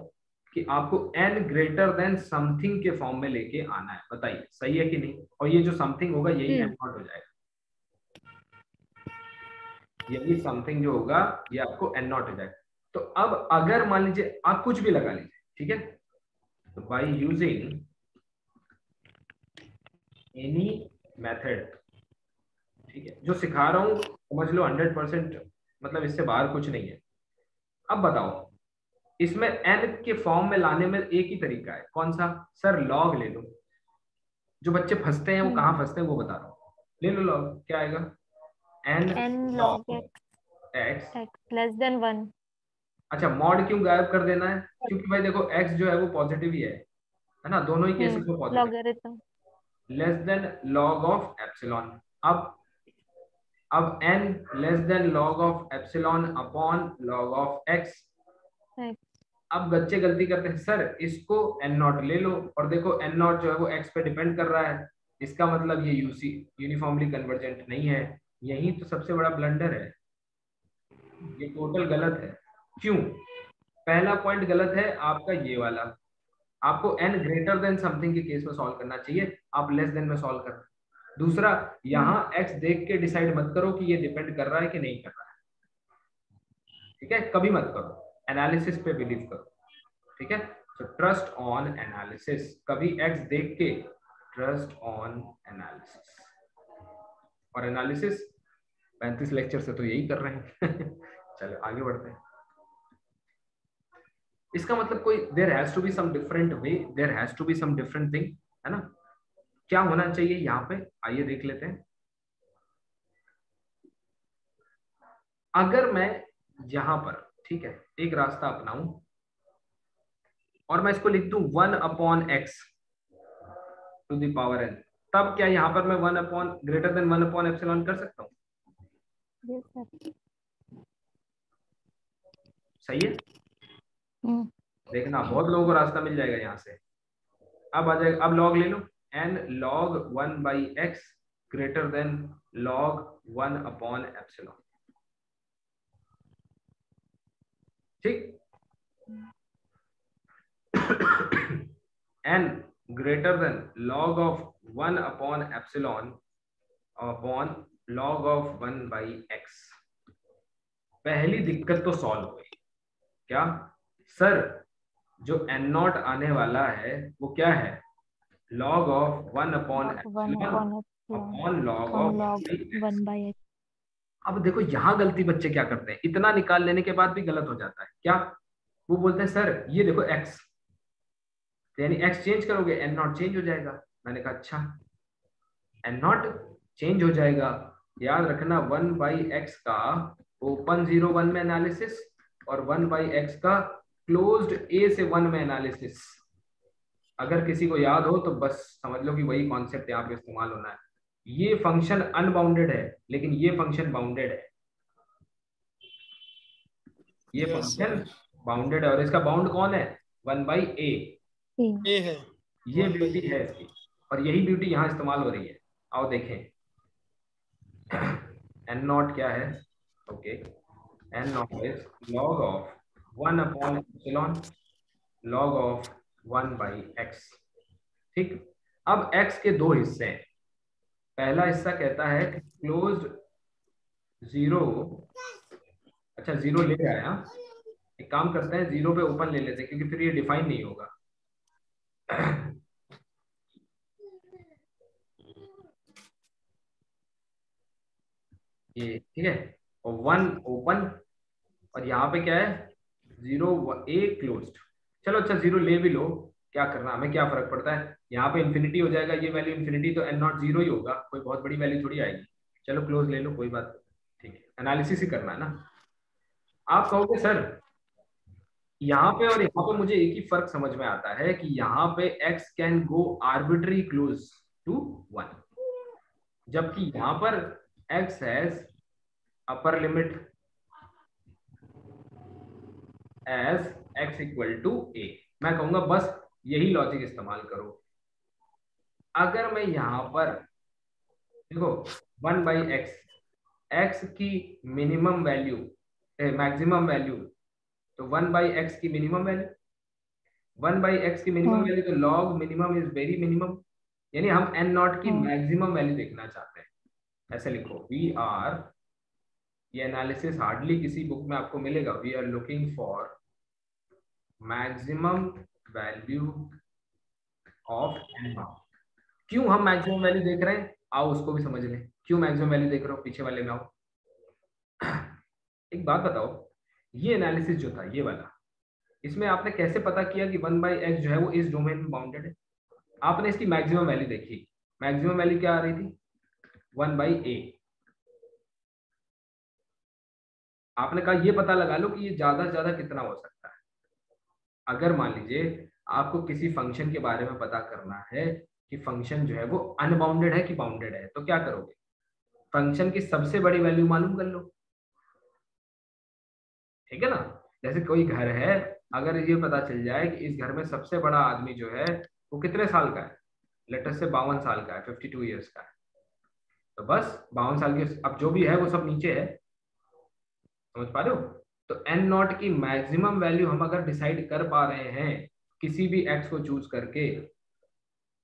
कि आपको एन ग्रेटर देन समथिंग के फॉर्म में लेके आना है। बताइए सही है कि नहीं, और ये जो समथिंग होगा यही एन नॉट हो जाएगा, यही समथिंग जो होगा ये आपको एन नॉट हो जाएगा। तो अब अगर मान लीजिए आप कुछ भी लगा लीजिए, ठीक है, तो बाई यूजिंग एनी मेथड, ठीक है, जो सिखा रहा हूं समझ लो 100%, मतलब इससे बाहर कुछ नहीं है। अब बताओ इसमें एन के फॉर्म में लाने में एक ही तरीका है, कौन सा सर, लॉग ले लो। जो बच्चे फंसते हैं वो कहाँ फंसते हैं वो बता रहा हूँ, ले लो लॉग, क्या आएगा, n log x x less than 1। अच्छा मॉड क्यों गायब कर देना है, क्योंकि भाई देखो एक्स जो है वो पॉजिटिव ही है ना, दोनों ही केसेस में positive. Logarithm less than log of epsilon, अब n less then log of epsilon upon log of x। अब बच्चे गलती करते हैं, सर इसको n नॉट ले लो, और देखो n नॉट जो है वो x पे डिपेंड कर रहा है, इसका मतलब ये यूसी यूनिफॉर्मली कन्वर्जेंट नहीं है। यही तो सबसे बड़ा ब्लंडर है, ये टोटल गलत है। क्यों, पहला पॉइंट गलत है आपका ये वाला, आपको n ग्रेटर देन समथिंग के केस में सॉल्व करना चाहिए, आप लेस देन में सॉल्व कर रहे हैं। दूसरा, यहाँ x देख के डिसाइड मत करो कि ये डिपेंड कर रहा है कि नहीं कर रहा है, ठीक है, कभी मत करो, एनालिसिस पे बिलीव करो, ठीक है। तो ट्रस्ट ऑन एनालिसिस, कभी x देख के ट्रस्ट ऑन एनालिसिस, और एनालिसिस 35 लेक्चर से तो यही कर रहे हैं चलो आगे बढ़ते हैं। इसका मतलब कोई there has to be some different way, there has to be some different thing, है ना। क्या होना चाहिए यहाँ पे, आइए देख लेते हैं। अगर मैं यहां पर, ठीक है, एक रास्ता अपनाऊं और मैं इसको लिख दूं 1 upon x to the power n, तब क्या यहां पर मैं 1 upon greater than 1 upon epsilon कर सकता हूं? सही है, देखना बहुत लोगों को रास्ता मिल जाएगा यहां से। अब आ जाएगा, अब लॉग ले लो, n log 1 by x greater than log 1 upon epsilon, ठीक। n greater than log of 1 upon epsilon upon log of 1 by x। पहली दिक्कत तो सॉल्व हो गई, क्या सर, जो n नॉट आने वाला है वो क्या है, log of 1 upon epsilon upon log of 1 by x। अब देखो यहाँ गलती बच्चे क्या करते हैं, इतना निकाल लेने के बाद भी गलत हो जाता है, क्या वो बोलते हैं सर ये देखो x, यानी x चेंज करोगे n नॉट चेंज हो जाएगा। मैंने कहा अच्छा n नॉट चेंज हो जाएगा, याद रखना 1 बाई एक्स का ओपन 0 1 में एनालिसिस और 1 बाई एक्स का क्लोज्ड a से 1 में एनालिसिस। अगर किसी को याद हो तो बस समझ लो कि वही कॉन्सेप्ट यहाँ पे इस्तेमाल होना है। ये फंक्शन अनबाउंडेड है लेकिन ये फंक्शन बाउंडेड है, ये फंक्शन बाउंडेड है, और इसका बाउंड कौन है, 1 बाई ए है, ये ब्यूटी है इसकी, और यही ब्यूटी यहाँ इस्तेमाल हो रही है। आओ देखें n नॉट क्या है, okay, n not is log of 1 upon epsilon log of 1 by x, ठीक। अब x के दो हिस्से हैं, पहला हिस्सा कहता है कि क्लोज्ड 0, अच्छा 0 ले आया, एक काम करते हैं 0 पे ओपन ले लेते हैं क्योंकि फिर ये डिफाइन नहीं होगा ये ठीक है, और 1 ओपन, और यहाँ पे क्या है 0 a क्लोज्ड। चलो अच्छा 0 ले भी लो, क्या करना, हमें क्या फर्क पड़ता है, यहाँ पे इन्फिनिटी हो जाएगा, ये वैल्यू इन्फिनिटी, तो एन नॉट जीरो ही होगा, कोई बहुत बड़ी वैल्यू थोड़ी आएगी। चलो क्लोज ले लो, कोई बात नहीं, ठीक है, एनालिसिस ही करना है ना। आप कहोगे सर यहाँ पे और यहाँ पे मुझे एक ही फर्क समझ में आता है कि यहाँ पे x can go arbitrary close to 1, जबकि यहाँ पर x has upper limit as x equal to a। मैं कहूंगा बस यही लॉजिक इस्तेमाल करो। अगर मैं यहाँ पर देखो 1 बाई एक्स, एक्स की मिनिमम वैल्यू मैक्सिमम वैल्यू, तो 1 बाई एक्स की मिनिमम वैल्यू, 1 बाई एक्स की मिनिमम वैल्यू, तो log minimum is very minimum, यानी हम एन नॉट की मैक्सिमम वैल्यू देखना चाहते हैं। ऐसे लिखो वी आर, ये एनालिसिस हार्डली किसी बुक में आपको मिलेगा, we are looking for maximum value of n naught. क्यों हम मैक्सिमम वैल्यू देख रहे हैं, आओ उसको भी समझ लें। क्यों मैक्सिमम वैल्यू देख रहे हो, पीछे वाले में आओ। एक बात बताओ, ये एनालिसिस जो था ये वाला, इसमें आपने कैसे पता किया कि 1 बाई एक्स जो है वो इस डोमेन में बाउंडेड है? आपने इसकी मैक्सिमम वैल्यू देखी, मैक्सिमम वैल्यू क्या आ रही थी, 1 बाई ए। आपने कहा ये पता लगा लो कि ये ज्यादा से ज्यादा कितना हो सकता है। अगर मान लीजिए आपको किसी फंक्शन के बारे में पता करना है कि फंक्शन जो है वो अनबाउंडेड है कि बाउंडेड है, तो क्या करोगे, फंक्शन की सबसे बड़ी वैल्यू मालूम कर लो, ठीक है ना। जैसे कोई घर है, अगर ये पता चल जाए कि इस घर में सबसे बड़ा आदमी जो है वो कितने साल का है, लेटर से 52 साल का है, 52 ईयर्स का है, तो बस 52 साल के, अब जो भी है वो सब नीचे है, समझ पा रहे हो। तो एन नॉट की मैक्सिमम वैल्यू हम अगर डिसाइड कर पा रहे हैं किसी भी एक्स को चूज करके,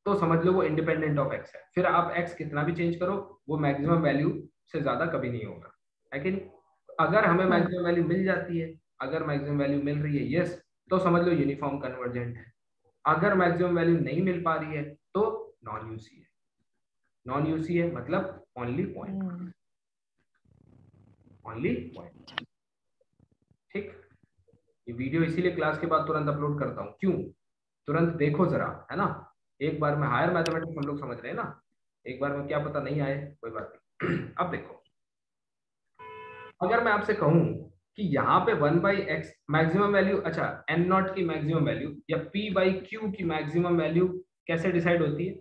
तो समझ लो वो इंडिपेंडेंट ऑफ एक्स है। फिर आप एक्स कितना भी चेंज करो, वो मैक्सिमम वैल्यू से ज्यादा कभी नहीं होगा, है कि नहीं। अगर हमें मैक्सिमम वैल्यू मिल जाती है, अगर मैक्सिमम वैल्यू मिल रही है यस, तो समझ लो यूनिफॉर्म कन्वर्जेंट है। अगर मैक्सिमम वैल्यू नहीं मिल पा रही है तो नॉन यूसी है। नॉन यूसी है मतलब ओनली पॉइंट, ओनली पॉइंट, ठीक। ये वीडियो इसीलिए क्लास के बाद तुरंत अपलोड करता हूँ, क्यों, तुरंत देखो जरा, है ना। एक बार में हायर मैथमेटिक्स हम लोग समझ रहे हैं ना, एक बार में क्या पता नहीं आए, कोई बात नहीं। अब देखो, अगर मैं आपसे कहूं कि यहाँ पे 1 बाई एक्स मैक्सिमम वैल्यू, अच्छा एन नॉट की मैक्सिमम वैल्यू या पी बाई क्यू की मैक्सिमम वैल्यू कैसे डिसाइड होती है,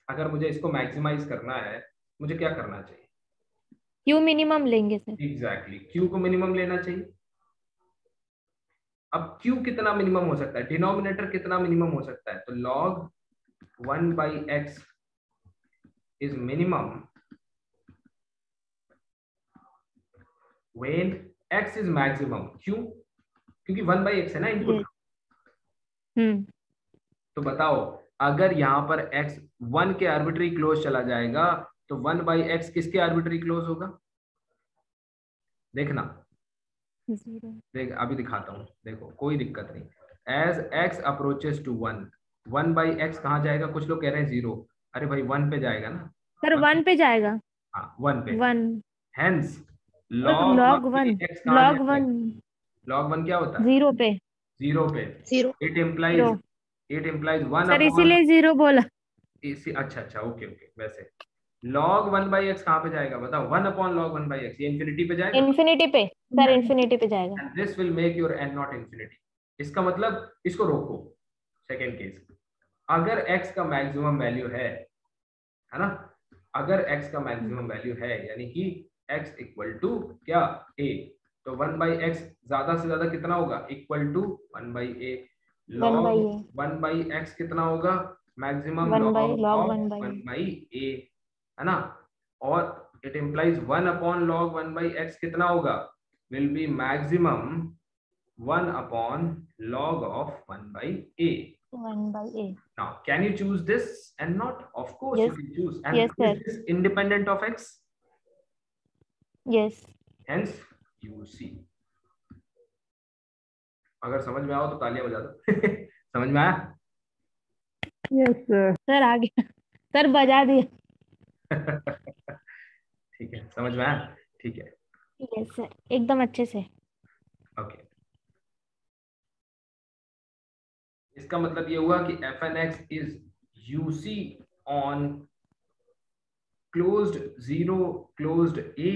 अगर मुझे इसको मैक्सिमाइज करना है मुझे क्या करना चाहिए, क्यू मिनिमम लेंगे सर। एग्जैक्टली क्यू को मिनिमम लेना चाहिए। अब क्यू कितना मिनिमम हो सकता है, डिनोमिनेटर कितना मिनिमम हो सकता है, तो log 1 by x is minimum when x is maximum, क्यों, क्योंकि 1 बाई एक्स है ना इनपुट। तो बताओ अगर यहाँ पर x 1 के आर्बिट्री क्लोज चला जाएगा तो 1 बाई एक्स किसके आर्बिट्री क्लोज होगा, देखना, देख अभी दिखाता हूँ, देखो कोई दिक्कत नहीं। As x approaches to 1, 1 by x कहाँ जाएगा, कुछ लोग कह रहे हैं 0, अरे भाई 1 पे जाएगा ना सर, 1 पे जाएगा। हाँ 1 पे, 1 हेंस log 1 x कहाँ log जाएगा, 1 log 1 क्या होता है, 0 पे। 0 पे, 0 इट इम्प्लाइज 1 सर, अपॉन, इसीलिए 0 बोला। इसी, अच्छा अच्छा ओके ओके, वैसे log 1 बाई एक्स कहाँ पे जाएगा बताओ, 1 अपॉन log 1 बाई एक्स, ये इन्फिनिटी पे जाएगा, इन्फिनिटी पे सर, इन्फिनिटी पे जाएगा। And this will make your n naught infinity. इसका मतलब इसको रोको, सेकेंड केस, अगर x का मैक्सिमम वैल्यू है ना, अगर x का मैक्सिमम वैल्यू है यानी कि x इक्वल टू क्या a, तो 1 बाई एक्स ज्यादा से ज्यादा कितना होगा, equal to 1 by a, log 1 by x कितना होगा, maximum log of 1 by a, है ना, और it implies 1 upon log 1 by x कितना होगा, will be maximum 1 upon log of 1 by a. 1 by a. Now, can you choose this and not? Of course, Yes. you can choose. And Yes, is this independent of x? Yes. Hence, you see. अगर समझ में आओ तो तालियां बजा दो। समझ में आया? Yes, sir. सर आ गया, सर बजा दिया। ठीक है, समझ में आया? ठीक है। Yes, sir. एकदम अच्छे से। ओके। इस इसका मतलब ये हुआ कि fnx is UC on closed 0 closed a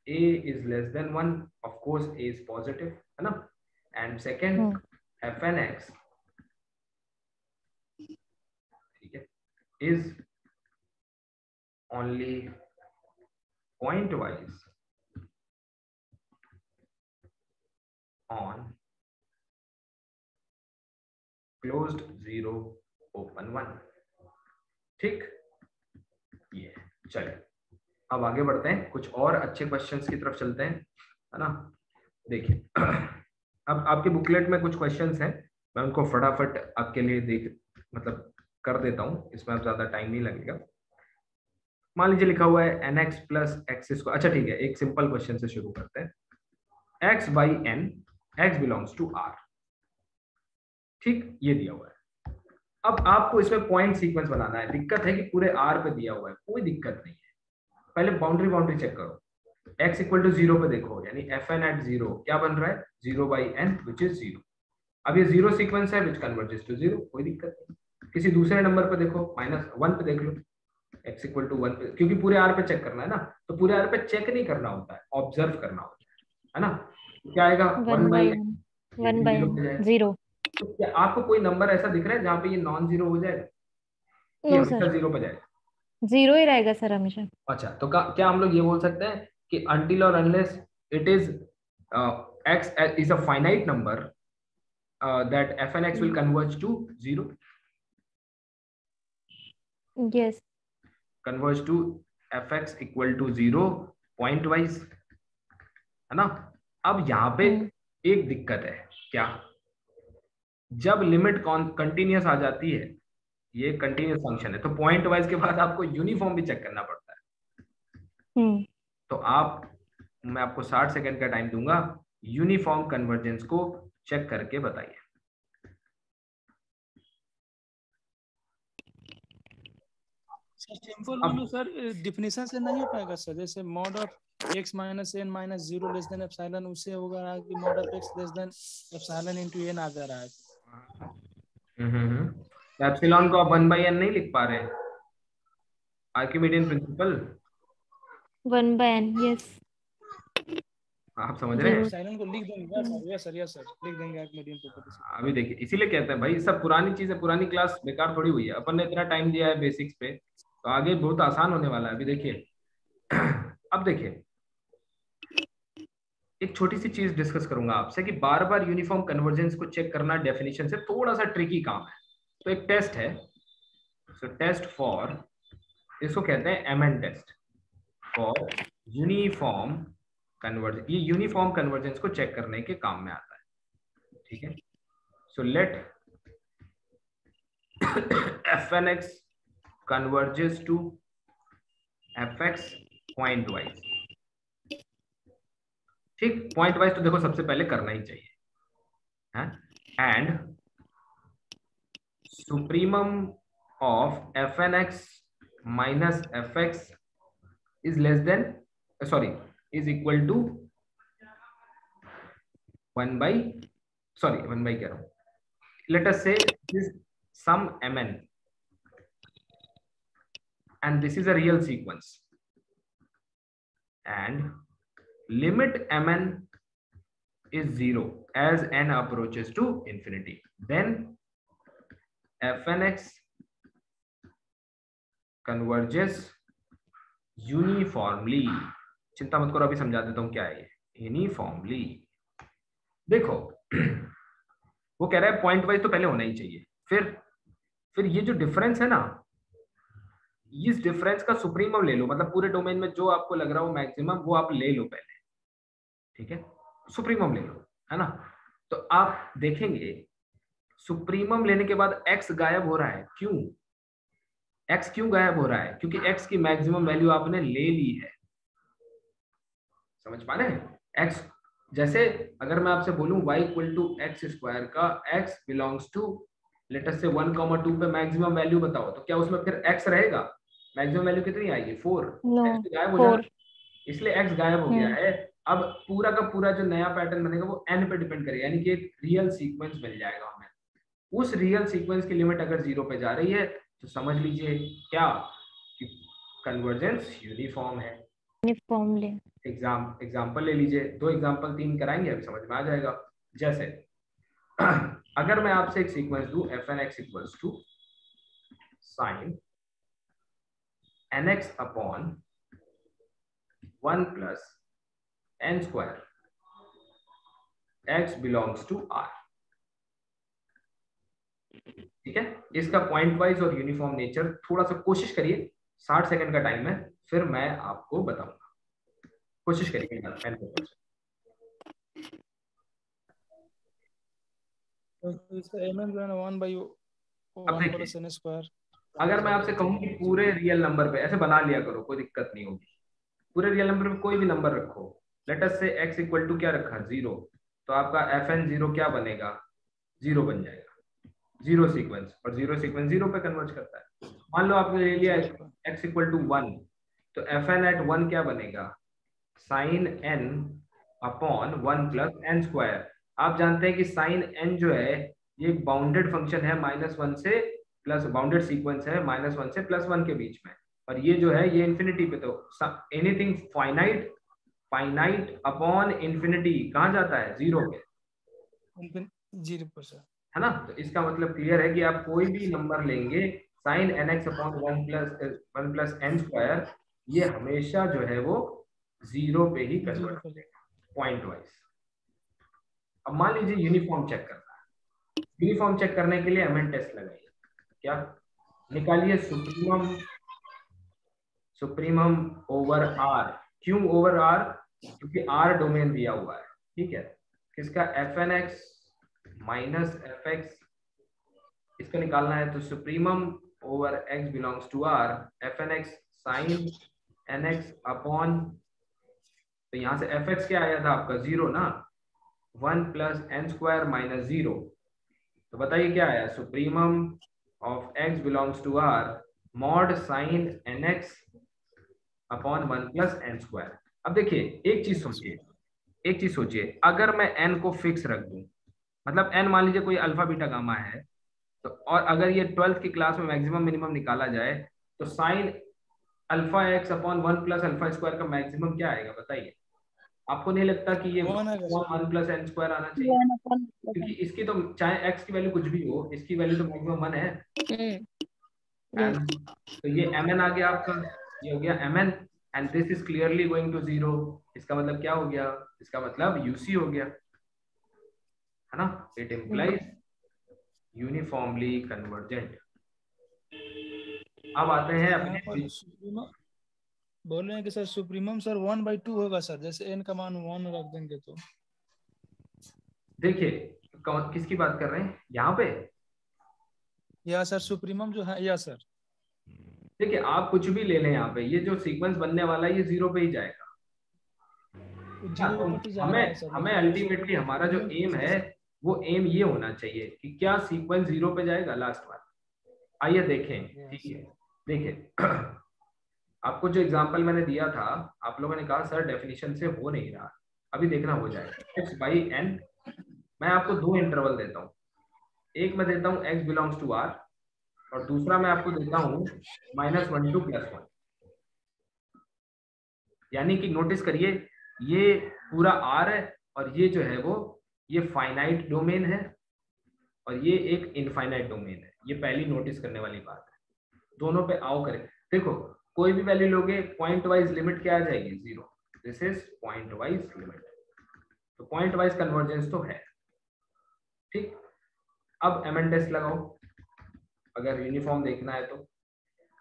is less than 1, of course a is positive, है ना. And second, fnx, ठीक है, is only pointwise on closed 0 open 1. ठीक, ये चलिए अब आगे बढ़ते हैं, कुछ और अच्छे क्वेश्चंस की तरफ चलते हैं, है ना. देखिए अब आपके बुकलेट में कुछ क्वेश्चंस हैं, मैं उनको फटाफट आपके लिए मतलब कर देता हूं, इसमें अब ज्यादा टाइम नहीं लगेगा. मान लीजिए लिखा हुआ है nx प्लस एक्स स्क्वायर. अच्छा ठीक है, एक सिंपल क्वेश्चन से शुरू करते हैं. x by n, x belongs to r. ठीक, ये दिया हुआ है. अब आपको इसमें पॉइंट सीक्वेंस बनाना है. दिक्कत है कि पूरे r पे दिया हुआ है, कोई दिक्कत नहीं है. पहले बाउंड्री चेक करो. x इक्वल टू 0 पे देखो, यानी fn एट 0 क्या बन रहा है, 0 बाई n विच इज 0. अब ये 0 सीक्वेंस है विच कन्वर्जेस टू 0, कोई दिक्कत नहीं. किसी दूसरे नंबर पे देखो, -1 पे देख लो, x इक्वल टू 1 पे, क्योंकि पूरे r पे चेक करना है ना, तो पूरे r पे चेक नहीं करना होता है, ऑब्जर्व करना होता है ना. तो क्या आएगा, 1 बाई 0. तो क्या आपको कोई नंबर ऐसा दिख रहा है जहाँ पे ये नॉन जीरो हो जाएगा, ये नो हमेशा सर, 0 पे जाएगा? 0 ही रहेगा सर हमेशा. अच्छा, तो क्या हम लोग ये बोल सकते हैं कि until or unless it is x is a finite number, that f and x will converge to 0, yes. converge to fx equal to 0 point wise, है ना. अब यहाँ पे एक दिक्कत है, क्या, जब लिमिट कंटिन्यूअस आ जाती है, ये कंटिन्यूअस फंक्शन है, तो पॉइंट वाइज के बाद आपको यूनिफॉर्म भी चेक करना पड़ता है. तो मैं आपको 60 सेकंड का टाइम दूंगा, यूनिफॉर्म कन्वर्जेंस को चेक करके बताइए. सिंपल सर, डिफिनेशन से नहीं हो पाएगा सर. जैसे mod of x minus n minus 0 less than epsilon, उससे होगा कि mod of x less than epsilon into n आ जा रहा है. एप्सिलॉन को आप 1/n नहीं लिख पा रहे, आर्किमिडियन प्रिंसिपल 1/n, यस. आप समझ रहे हैं. एप्सिलॉन को लिख देंगे सर. यस सर, लिख देंगे आर्किमिडियन प्रॉपर्टी. अभी देखिए, इसीलिए कहते हैं भाई, सब पुरानी चीजें, पुरानी क्लास बेकार थोड़ी हुई है. अपन ने इतना टाइम दिया है बेसिक्स पे, तो आगे बहुत आसान होने वाला है. अभी देखिए अब देखिए, एक छोटी सी चीज डिस्कस करूंगा आपसे कि बार बार यूनिफॉर्म कन्वर्जेंस को चेक करना डेफिनेशन से थोड़ा सा ट्रिकी काम है. तो एक टेस्ट है, सो टेस्ट फॉर, इसको कहते हैं MN test for uniform convergence. ये यूनिफॉर्म कन्वर्जेंस को चेक करने के काम में आता है. ठीक है, so let fnx converges to fx pointwise. ठीक, पॉइंट वाइज तो देखो सबसे पहले करना ही चाहिए, and supremum of fnx minus fx is less than, sorry, is equal to 1 by कह रहा हूं, let us say this some mn and this is a real sequence, and limit mn is 0 as n approaches to infinity, then fnx converges uniformly. चिंता मत करो, अभी समझा देता हूं क्या है ये यूनिफॉर्मली. देखो वो कह रहा है पॉइंट वाइज तो पहले होना ही चाहिए, फिर ये जो डिफरेंस है ना, इस डिफरेंस का सुप्रीमम ले लो, मतलब पूरे डोमेन में जो आपको लग रहा हो मैक्सिमम, वो आप ले लो पहले. ठीक है, सुप्रीमम ले लो, है ना. तो आप देखेंगे सुप्रीमम लेने के बाद x गायब हो रहा है. क्यों x क्यों गायब हो रहा है? क्योंकि x की मैक्सिमम वैल्यू आपने ले ली है. समझ पा रहे हैं? x, जैसे अगर मैं आपसे बोलूं y equal to x square का x belongs to let us say 1,2 पे मैक्सिमम वैल्यू बताओ, तो क्या उसमें फिर x रहेगा? मैक्सिमम वैल्यू कितनी आएगी? 4. x गायब हो जाएगा, इसलिए x गायब हो गया है. अब पूरा का पूरा जो नया पैटर्न बनेगा वो n पे डिपेंड करेगा, यानी कि एक रियल सीक्वेंस मिल जाएगा हमें. उस रियल सीक्वेंस की लिमिट अगर 0 पे जा रही है तो समझ लीजिए क्या कि कन्वर्जेंस यूनिफॉर्म है। यूनिफॉर्मली। एग्जाम्पल ले लीजिए, 2 एग्जाम्पल 3 कराएंगे, अभी समझ में आ जाएगा। जैसे अगर मैं आपसे एक सीक्वेंस दूं fn(x) equals to sin nx upon 1 plus n square x belongs to r, ठीक है। इसका पॉइंट वाइज और यूनिफॉर्म नेचर थोड़ा सा कोशिश करिए, 60 सेकंड का टाइम है, फिर मैं आपको बताऊंगा, कोशिश करिए। अब देखिए, अगर मैं आपसे कहूं कि पूरे रियल नंबर पे ऐसे बना लिया करो, कोई दिक्कत नहीं होगी। पूरे रियल नंबर पे कोई भी नंबर रखो, लेट अस से x इक्वल टू क्या रखा 0, तो आपका fn0 क्या बनेगा 0 बन जाएगा, जीरो सीक्वेंस, और जीरो सीक्वेंस 0 पे कन्वर्ट करता है। मान लो आपने ले लिया x इक्वल टू 1, तो fn(1) क्या बनेगा sin n upon 1 plus n square. आप जानते हैं कि sin n जो है ये एक बाउंडेड फंक्शन है, -1 से प्लस, बाउंडेड सीक्वेंस है -1 से +1 के बीच में, और ये जो है ये इन्फिनिटी पे, तो anything finite, finite upon infinity कहाँ जाता है 0 पे, 0%, है ना। तो इसका मतलब क्लियर है कि आप कोई भी नंबर लेंगे sin nx upon 1 plus n square, ये हमेशा जो है वो 0 पे ही कन्वर्ट करेगा पॉइंट वाइज। अब मान लीजिए यूनिफॉर्म चेक करना है, यूनिफॉर्म चेक करने के लिए एमएन टेस्ट लगाइए। क्या निकालिए सुप्रीमम, सुप्रीमम ओवर आर। क्यों ओवर आर, क्योंकि आर डोमेन दिया हुआ है, ठीक है। किसका fn(x) माइनस fx, इसका निकालना है, तो supremum over x belongs to r, fn(x) sin nx upon, तो यहां से fx क्या आया था आपका 0 ना, 1 प्लस n स्क्वायर माइनस 0, तो बताइए क्या आया, supremum of x belongs to r mod sin nx upon 1 plus n square. अब देखिए एक चीज सोचिए, एक चीज सोचिए, अगर मैं n को फिक्स रख दूं, मतलब n मान लीजिए कोई अल्फा बीटा गामा है, तो और अगर ये 12th की क्लास में मैक्सिमम मिनिमम निकाला जाए, तो sine alpha x upon 1 plus alpha square का मैक्सिमम क्या आएगा बताइए। आपको नहीं लगता कि ये 1 प्लस n स्क्वायर आना चाहिए, क्योंकि इसकी तो चाहे x की वैल्यू कुछ भी हो, इसकी वैल्यू तो मैक्सिमम 1 है। तो ये mn आ गया आपका, ये हो गया mn, and this is clearly going to 0। इसका मतलब क्या हो गया, इसका मतलब यूसी हो गया, है ना। It implies uniformly convergent. अब आते हैं अपने, बोल रहे हैं कि सर सुप्रीमम सर 1/2 होगा सर, जैसे n का मान 1 रख देंगे तो। देखिए किसकी बात कर रहे हैं यहाँ पे, या सर सुप्रीमम जो है, या सर देखिए आप कुछ भी ले लें यहाँ पे, ये जो सीक्वेंस बनने वाला है ये 0 पे ही जाएगा। हमें अल्टीमेटली हमारा जो एम है वो एम ये होना चाहिए कि क्या सीक्वेंस 0 पे जाएगा लास्ट बार। आइए देखें, ठीक है। देखिए आपको जो एग्जांपल मैंने दिया था, आप लोगों ने कहा सर डेफिनेशन से हो नहीं रहा, अभी देखना हो जाएगा। x/n, मैं आपको 2 इंटरवल देता हूँ, एक मैं देता हूँ x बिलोंग्स टू r, और दूसरा मैं आपको देता हूँ -1 to +1। यानी कि नोटिस करिए ये पूरा R है, और ये जो है वो ये फाइनाइट डोमेन है, और ये एक इनफाइनाइट डोमेन है। ये पहली नोटिस करने वाली बात है। दोनों पे आओ करें, देखो कोई भी वैल्यू लोगे पॉइंट वाइज लिमिट क्या आ जाएगी 0, this is point wise limit, तो पॉइंट वाइज कन्वर्जेंस तो है, ठीक। अब एमएन टेस्ट लगाओ, अगर यूनिफॉर्म देखना है तो।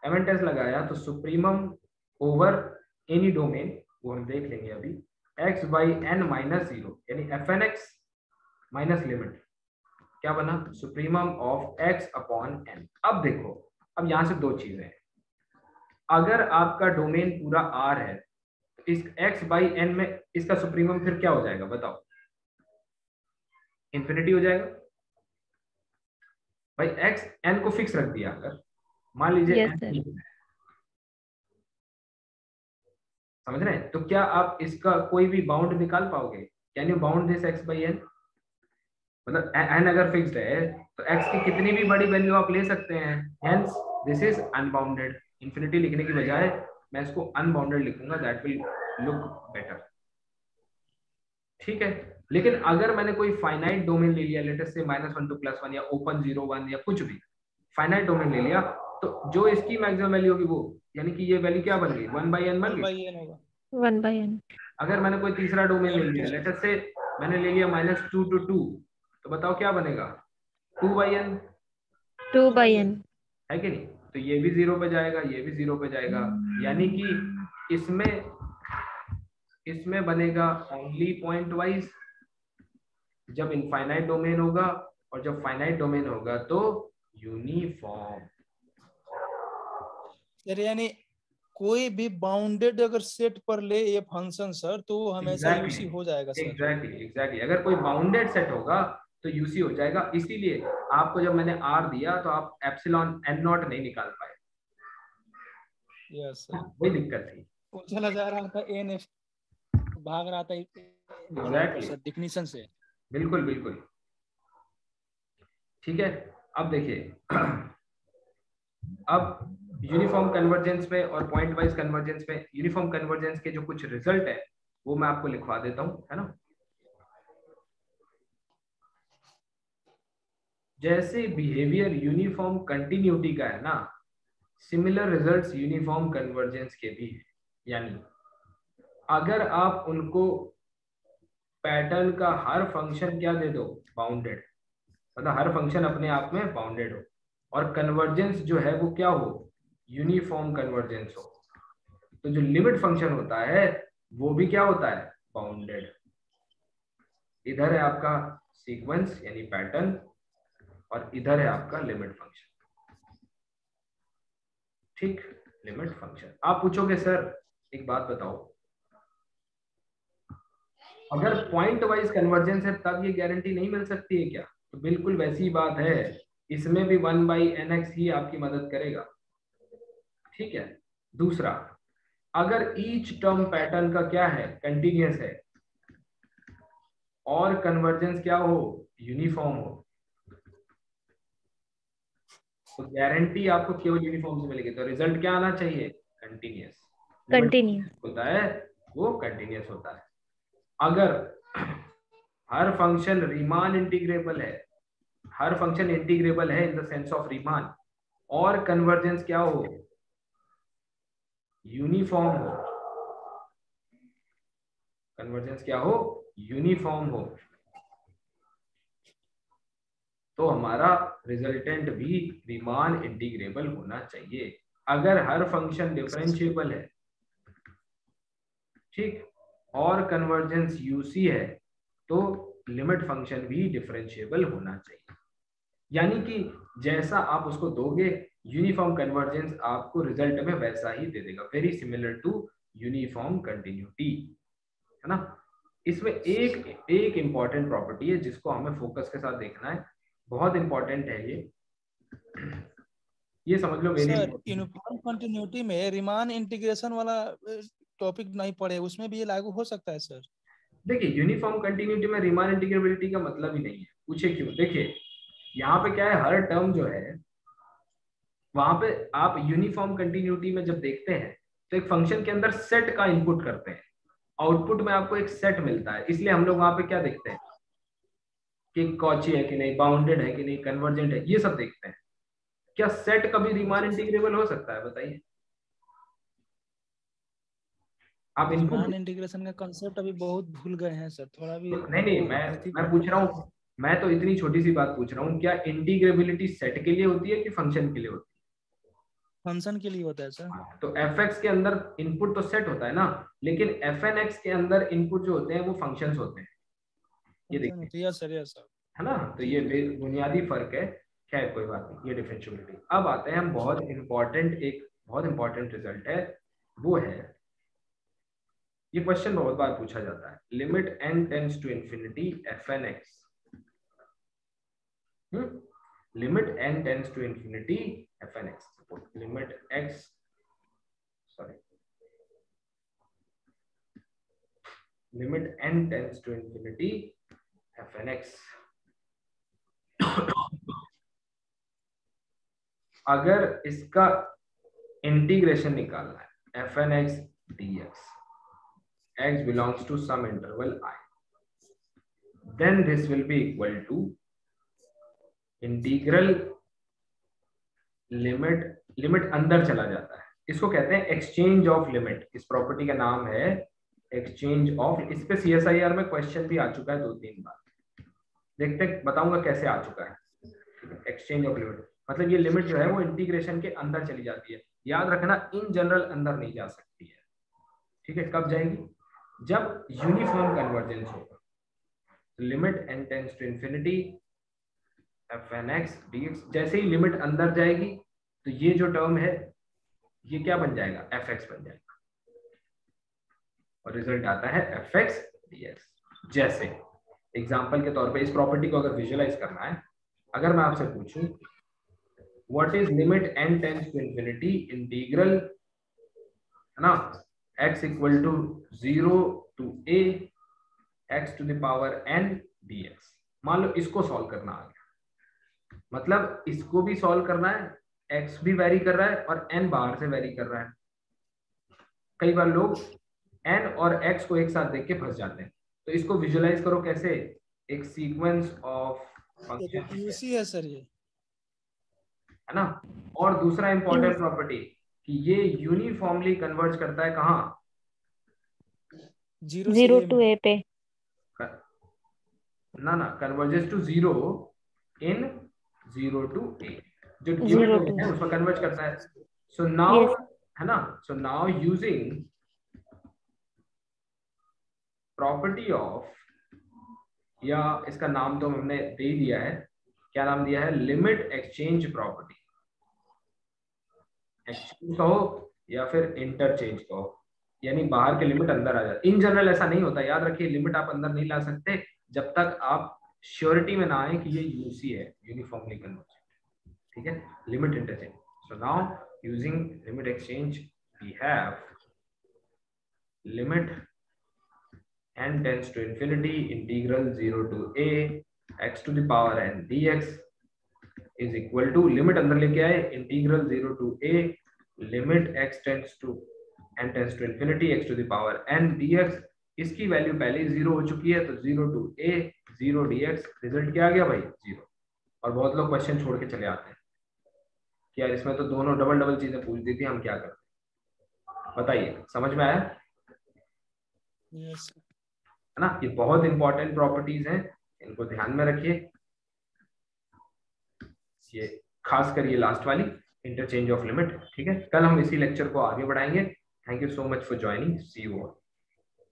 एमएन टेस्ट लगाया तो सुप्रीमम ओवर एनी डोमेन, वो हम देख लेंगे अभी, x/n माइनस 0, यानी fn(x) माइनस लिमिट क्या बना, supremum of x upon n। अब देखो, अब यहां से 2 चीजें हैं, अगर आपका डोमेन पूरा R है तो इस x/n में इसका सुप्रीमम फिर क्या हो जाएगा बताओ, इंफिनिटी हो जाएगा भाई। x n को फिक्स रख दिया, अगर मान लीजिए n, समझ रहे हैं, तो क्या आप इसका कोई भी बाउंड निकाल पाओगे, can you bound this x/n, मतलब n अगर फिक्स्ड है तो x की कितनी भी बड़ी वैल्यू आप ले सकते हैं, hence this is unbounded. Infinity लिखने की बजाय मैं इसको अनबाउंडेड लिखूंगा, दैट विल लुक बेटर। ठीक है, लेकिन अगर मैंने कोई फाइनाइट डोमेन ले लिया, लेट अस से -1 to +1 या ओपन 0 1 या कुछ भी फाइनाइट डोमेन ले लिया, तो जो इसकी मैक्सिमम वैल्यू होगी वो, यानी कि ये वैल्यू क्या बन गई, 1/n बन 1 गई। by n होगा। 1/n। अगर मैंने कोई तीसरा डोमेन ले लिया, लेट अस से मैंने ले लिया -2 to 2, तो बताओ क्या बनेगा, 2/n, 2/n। है कि नहीं। तो ये भी 0 पे जाएगा, ये भी 0 पे जाएगा, यानी कि इसमें बनेगा ओनली पॉइंट वाइज जब इनफाइनाइट डोमेन होगा, और जब फाइनाइट डोमेन होगा तो यूनिफॉर्म। सर यानी कोई भी बाउंडेड अगर सेट पर ले ये फंक्शन सर, तो वो हमेशा यूसी हो जाएगा सर। एग्जैक्टली अगर कोई बाउंडेड सेट होगा तो यूसी हो जाएगा। इसीलिए आपको जब मैंने आर दिया तो आप एप्सिलॉन एन नॉट नहीं निकाल पाए। यस सर, वही दिक्कत थी। वो चला जा रहा था एन एफ, भाग रहा था एग्जैक्टली सर डिफिनीशन से। बिल्कुल बिल्कुल। ठीक है, अब देखिए अब यूनिफॉर्म कन्वर्जेंस में और पॉइंट वाइज कन्वर्जेंस में, यूनिफॉर्म कन्वर्जेंस के जो कुछ रिजल्ट है वो मैं आपको लिखवा देता हूं, है ना। जैसे बिहेवियर यूनिफॉर्म कंटिन्यूटी का है ना, सिमिलर रिजल्ट्स यूनिफॉर्म कन्वर्जेंस के भी है। यानी अगर आप उनको पैटर्न का हर फंक्शन क्या दे दो, बाउंडेड, मतलब हर फंक्शन अपने आप में बाउंडेड हो, और कन्वर्जेंस जो है वो क्या हो, यूनिफॉर्म कन्वर्जेंस हो, तो जो लिमिट फंक्शन होता है वो भी क्या होता है, बाउंडेड। इधर है आपका सीक्वेंस यानी पैटर्न, और इधर है आपका लिमिट फंक्शन। ठीक, लिमिट फंक्शन। आप पूछोगे सर एक बात बताओ, अगर पॉइंट वाइज कन्वर्जेंस है तब ये गारंटी नहीं मिल सकती है क्या। तो बिल्कुल वैसी बात है, इसमें भी 1/nx ही आपकी मदद करेगा। ठीक है, दूसरा, अगर ईच टर्म पैटर्न का क्या है, कंटिन्यूअस है, और कन्वर्जेंस क्या हो, यूनिफॉर्म हो, तो गारंटी आपको केवल यूनिफॉर्म से मिलेगी। तो रिजल्ट क्या आना चाहिए, कंटिन्यूअस। कंटिन्यूअस होता है वो कंटिन्यूअस होता है। अगर हर फंक्शन रीमान इंटीग्रेबल है, हर फंक्शन इंटीग्रेबल है in the sense of Riemann, और कन्वर्जेंस क्या हो, यूनिफॉर्म हो, कन्वर्जेंस क्या हो, यूनिफॉर्म हो, तो हमारा रिजल्टेंट भी रीमान इंटीग्रेबल होना चाहिए। अगर हर फंक्शन डिफरेंशिएबल है, ठीक, और कन्वर्जेंस यूसी है, तो लिमिट फंक्शन भी डिफरेंशिएबल होना चाहिए। यानी कि जैसा आप उसको दोगे, यूनिफॉर्म कन्वर्जेंस आपको रिजल्ट में वैसा ही दे देगा, very similar to uniform continuity, है ना। इसमें एक इंपॉर्टेंट प्रॉपर्टी है जिसको हमें फोकस के साथ देखना है, बहुत इंपॉर्टेंट है ये समझ लो वेरी सर यूनिफॉर्म कंटिन्यूटी में रीमान इंटीग्रेशन वाला टॉपिक नहीं पढ़े, उसमें भी ये लागू हो सकता है सर। देखिए यूनिफॉर्म कंटिन्यूटी में रीमान इंटीग्रेबिलिटी का मतलब ही नहीं है, पूछे क्यों। देखिए यहाँ पे क्या है, हर टर्म जो है वहां पे आप यूनिफॉर्म कंटिन्यूटी में जब देखते हैं तो एक फंक्शन के अंदर सेट का इनपुट करते हैं, आउटपुट में आपको एक सेट मिलता है, इसलिए हम लोग वहां पे क्या देखते हैं कि कॉची है कि नहीं, बाउंडेड है कि नहीं, कन्वर्जेंट है, ये सब देखते हैं। क्या सेट कभी रीमान इंटीग्रेबल हो सकता है, बताइए। आप इनपुट, रीमान इंटीग्रेशन का कांसेप्ट अभी बहुत भूल गए हैं सर, थोड़ा भी नहीं हमको अथी मैं पूछ करना रहा पड़ेगा। हूँ, मैं तो इतनी छोटी सी बात पूछ रहा हूँ, क्या इंटीग्रेबिलिटी सेट के लिए होती है कि फंक्शन के लिए होती फंक्शन के लिए होता है सर। है। तो एफ एक्स के अंदर इनपुट तो सेट होता है ना, लेकिन एफ एन एक्स के अंदर इनपुट जो होते हैं वो फंक्शंस होते हैं, ये फंक्शन देखिए, होता है, यस सर यस सर। है ना। तो ये बुनियादी फर्क है, खैर कोई बात नहीं, ये डिफरेंशिएबिलिटी। अब आते हैं हम बहुत इंपॉर्टेंट रिजल्ट है, वो है, ये क्वेश्चन बहुत बार पूछा जाता है, limit n tends to infinity f n x, limit n tends to infinity f n x, limit x, sorry, limit n tends to infinity f n x. अगर इसका इंटीग्रेशन निकालना है f n x d x, x belongs to some interval I, then this will be equal to integral limit अंदर चला जाता है, इसको कहते हैं एक्सचेंज ऑफ लिमिट। इस प्रॉपर्टी का नाम है एक्सचेंज ऑफ। इस पे CSIR में क्वेश्चन भी आ चुका है 2-3 बार, देखते बताऊंगा कैसे आ चुका है। एक्सचेंज ऑफ लिमिट मतलब ये लिमिट जो है वो इंटीग्रेशन के अंदर चली जाती है। याद रखना इन जनरल अंदर नहीं जा सकती है, ठीक है। कब जाएगी? जब यूनिफॉर्म कन्वर्जेंस होगा। Limit n tends to infinity f n x d x, जैसे ही लिमिट अंदर जाएगी तो ये जो टर्म है ये क्या बन जाएगा? एफ एक्स बन जाएगा और रिजल्ट आता है एफ एक्स डी एक्स। जैसे एग्जाम्पल के तौर पे इस प्रॉपर्टी को अगर विजुअलाइज करना है, अगर मैं आपसे पूछूं what is limit n tends to infinity integral, है ना, x equal to 0 to a x to the power n dx। मान लो इसको सॉल्व करना आ गया, मतलब इसको भी सॉल्व करना है, x भी वेरी कर रहा है और n बाहर से वेरी कर रहा है। कई बार लोग n और x को एक साथ देख के फंस जाते हैं, तो इसको विजुअलाइज करो कैसे? एक सीक्वेंस ऑफ फंक्शन यूसी है सर ये, है ना। और दूसरा इंपॉर्टेंट प्रॉपर्टी कि ये यूनिफॉर्मली कन्वर्ज करता है कहाँ? 0 to a पे। ना converges to 0 in 0 to a, जो 0 गिवन to है उसमें कन्वर्ज करता है। So now Yes. है ना, सो नाउ यूजिंग प्रॉपर्टी ऑफ, या इसका नाम तो हमने दे दिया है, क्या नाम दिया है? Limit exchange property. एक्सचेंज कहो या फिर इंटरचेंज कहो, यानी बाहर के लिमिट अंदर आ जाए। इन जनरल ऐसा नहीं होता, याद रखिए, लिमिट आप अंदर नहीं ला सकते जब तक आप श्योरिटी में ना आए कि ये यूसी है, यूनिफॉर्मली कन्वर्जेंट, ठीक है। Limit interchange, so now using limit exchange we have limit n tends to infinity integral 0 to a x to the power n dx is equal to, limit अंदर लेके आए, integral 0 to a limit x tends to n tends to infinity x to the power n dx। इसकी value पहले ही 0 हो चुकी है, तो 0 to a 0 dx, result क्या आ गया भाई? 0। और बहुत लोग क्वेश्चन छोड़ के चले आते हैं कि यार इसमें तो दोनों डबल डबल चीजें पूछ दी थी, हम क्या करते? बताइए, समझ में आया? यस है ना। ये बहुत इंपॉर्टेंट प्रॉपर्टीज हैं, इनको ध्यान में रखिए। ये खासकर ये लास्ट वाली इंटरचेंज ऑफ लिमिट, ठीक है। कल हम इसी लेक्चर को आगे बढ़ाएंगे। Thank you so much for joining, see you all.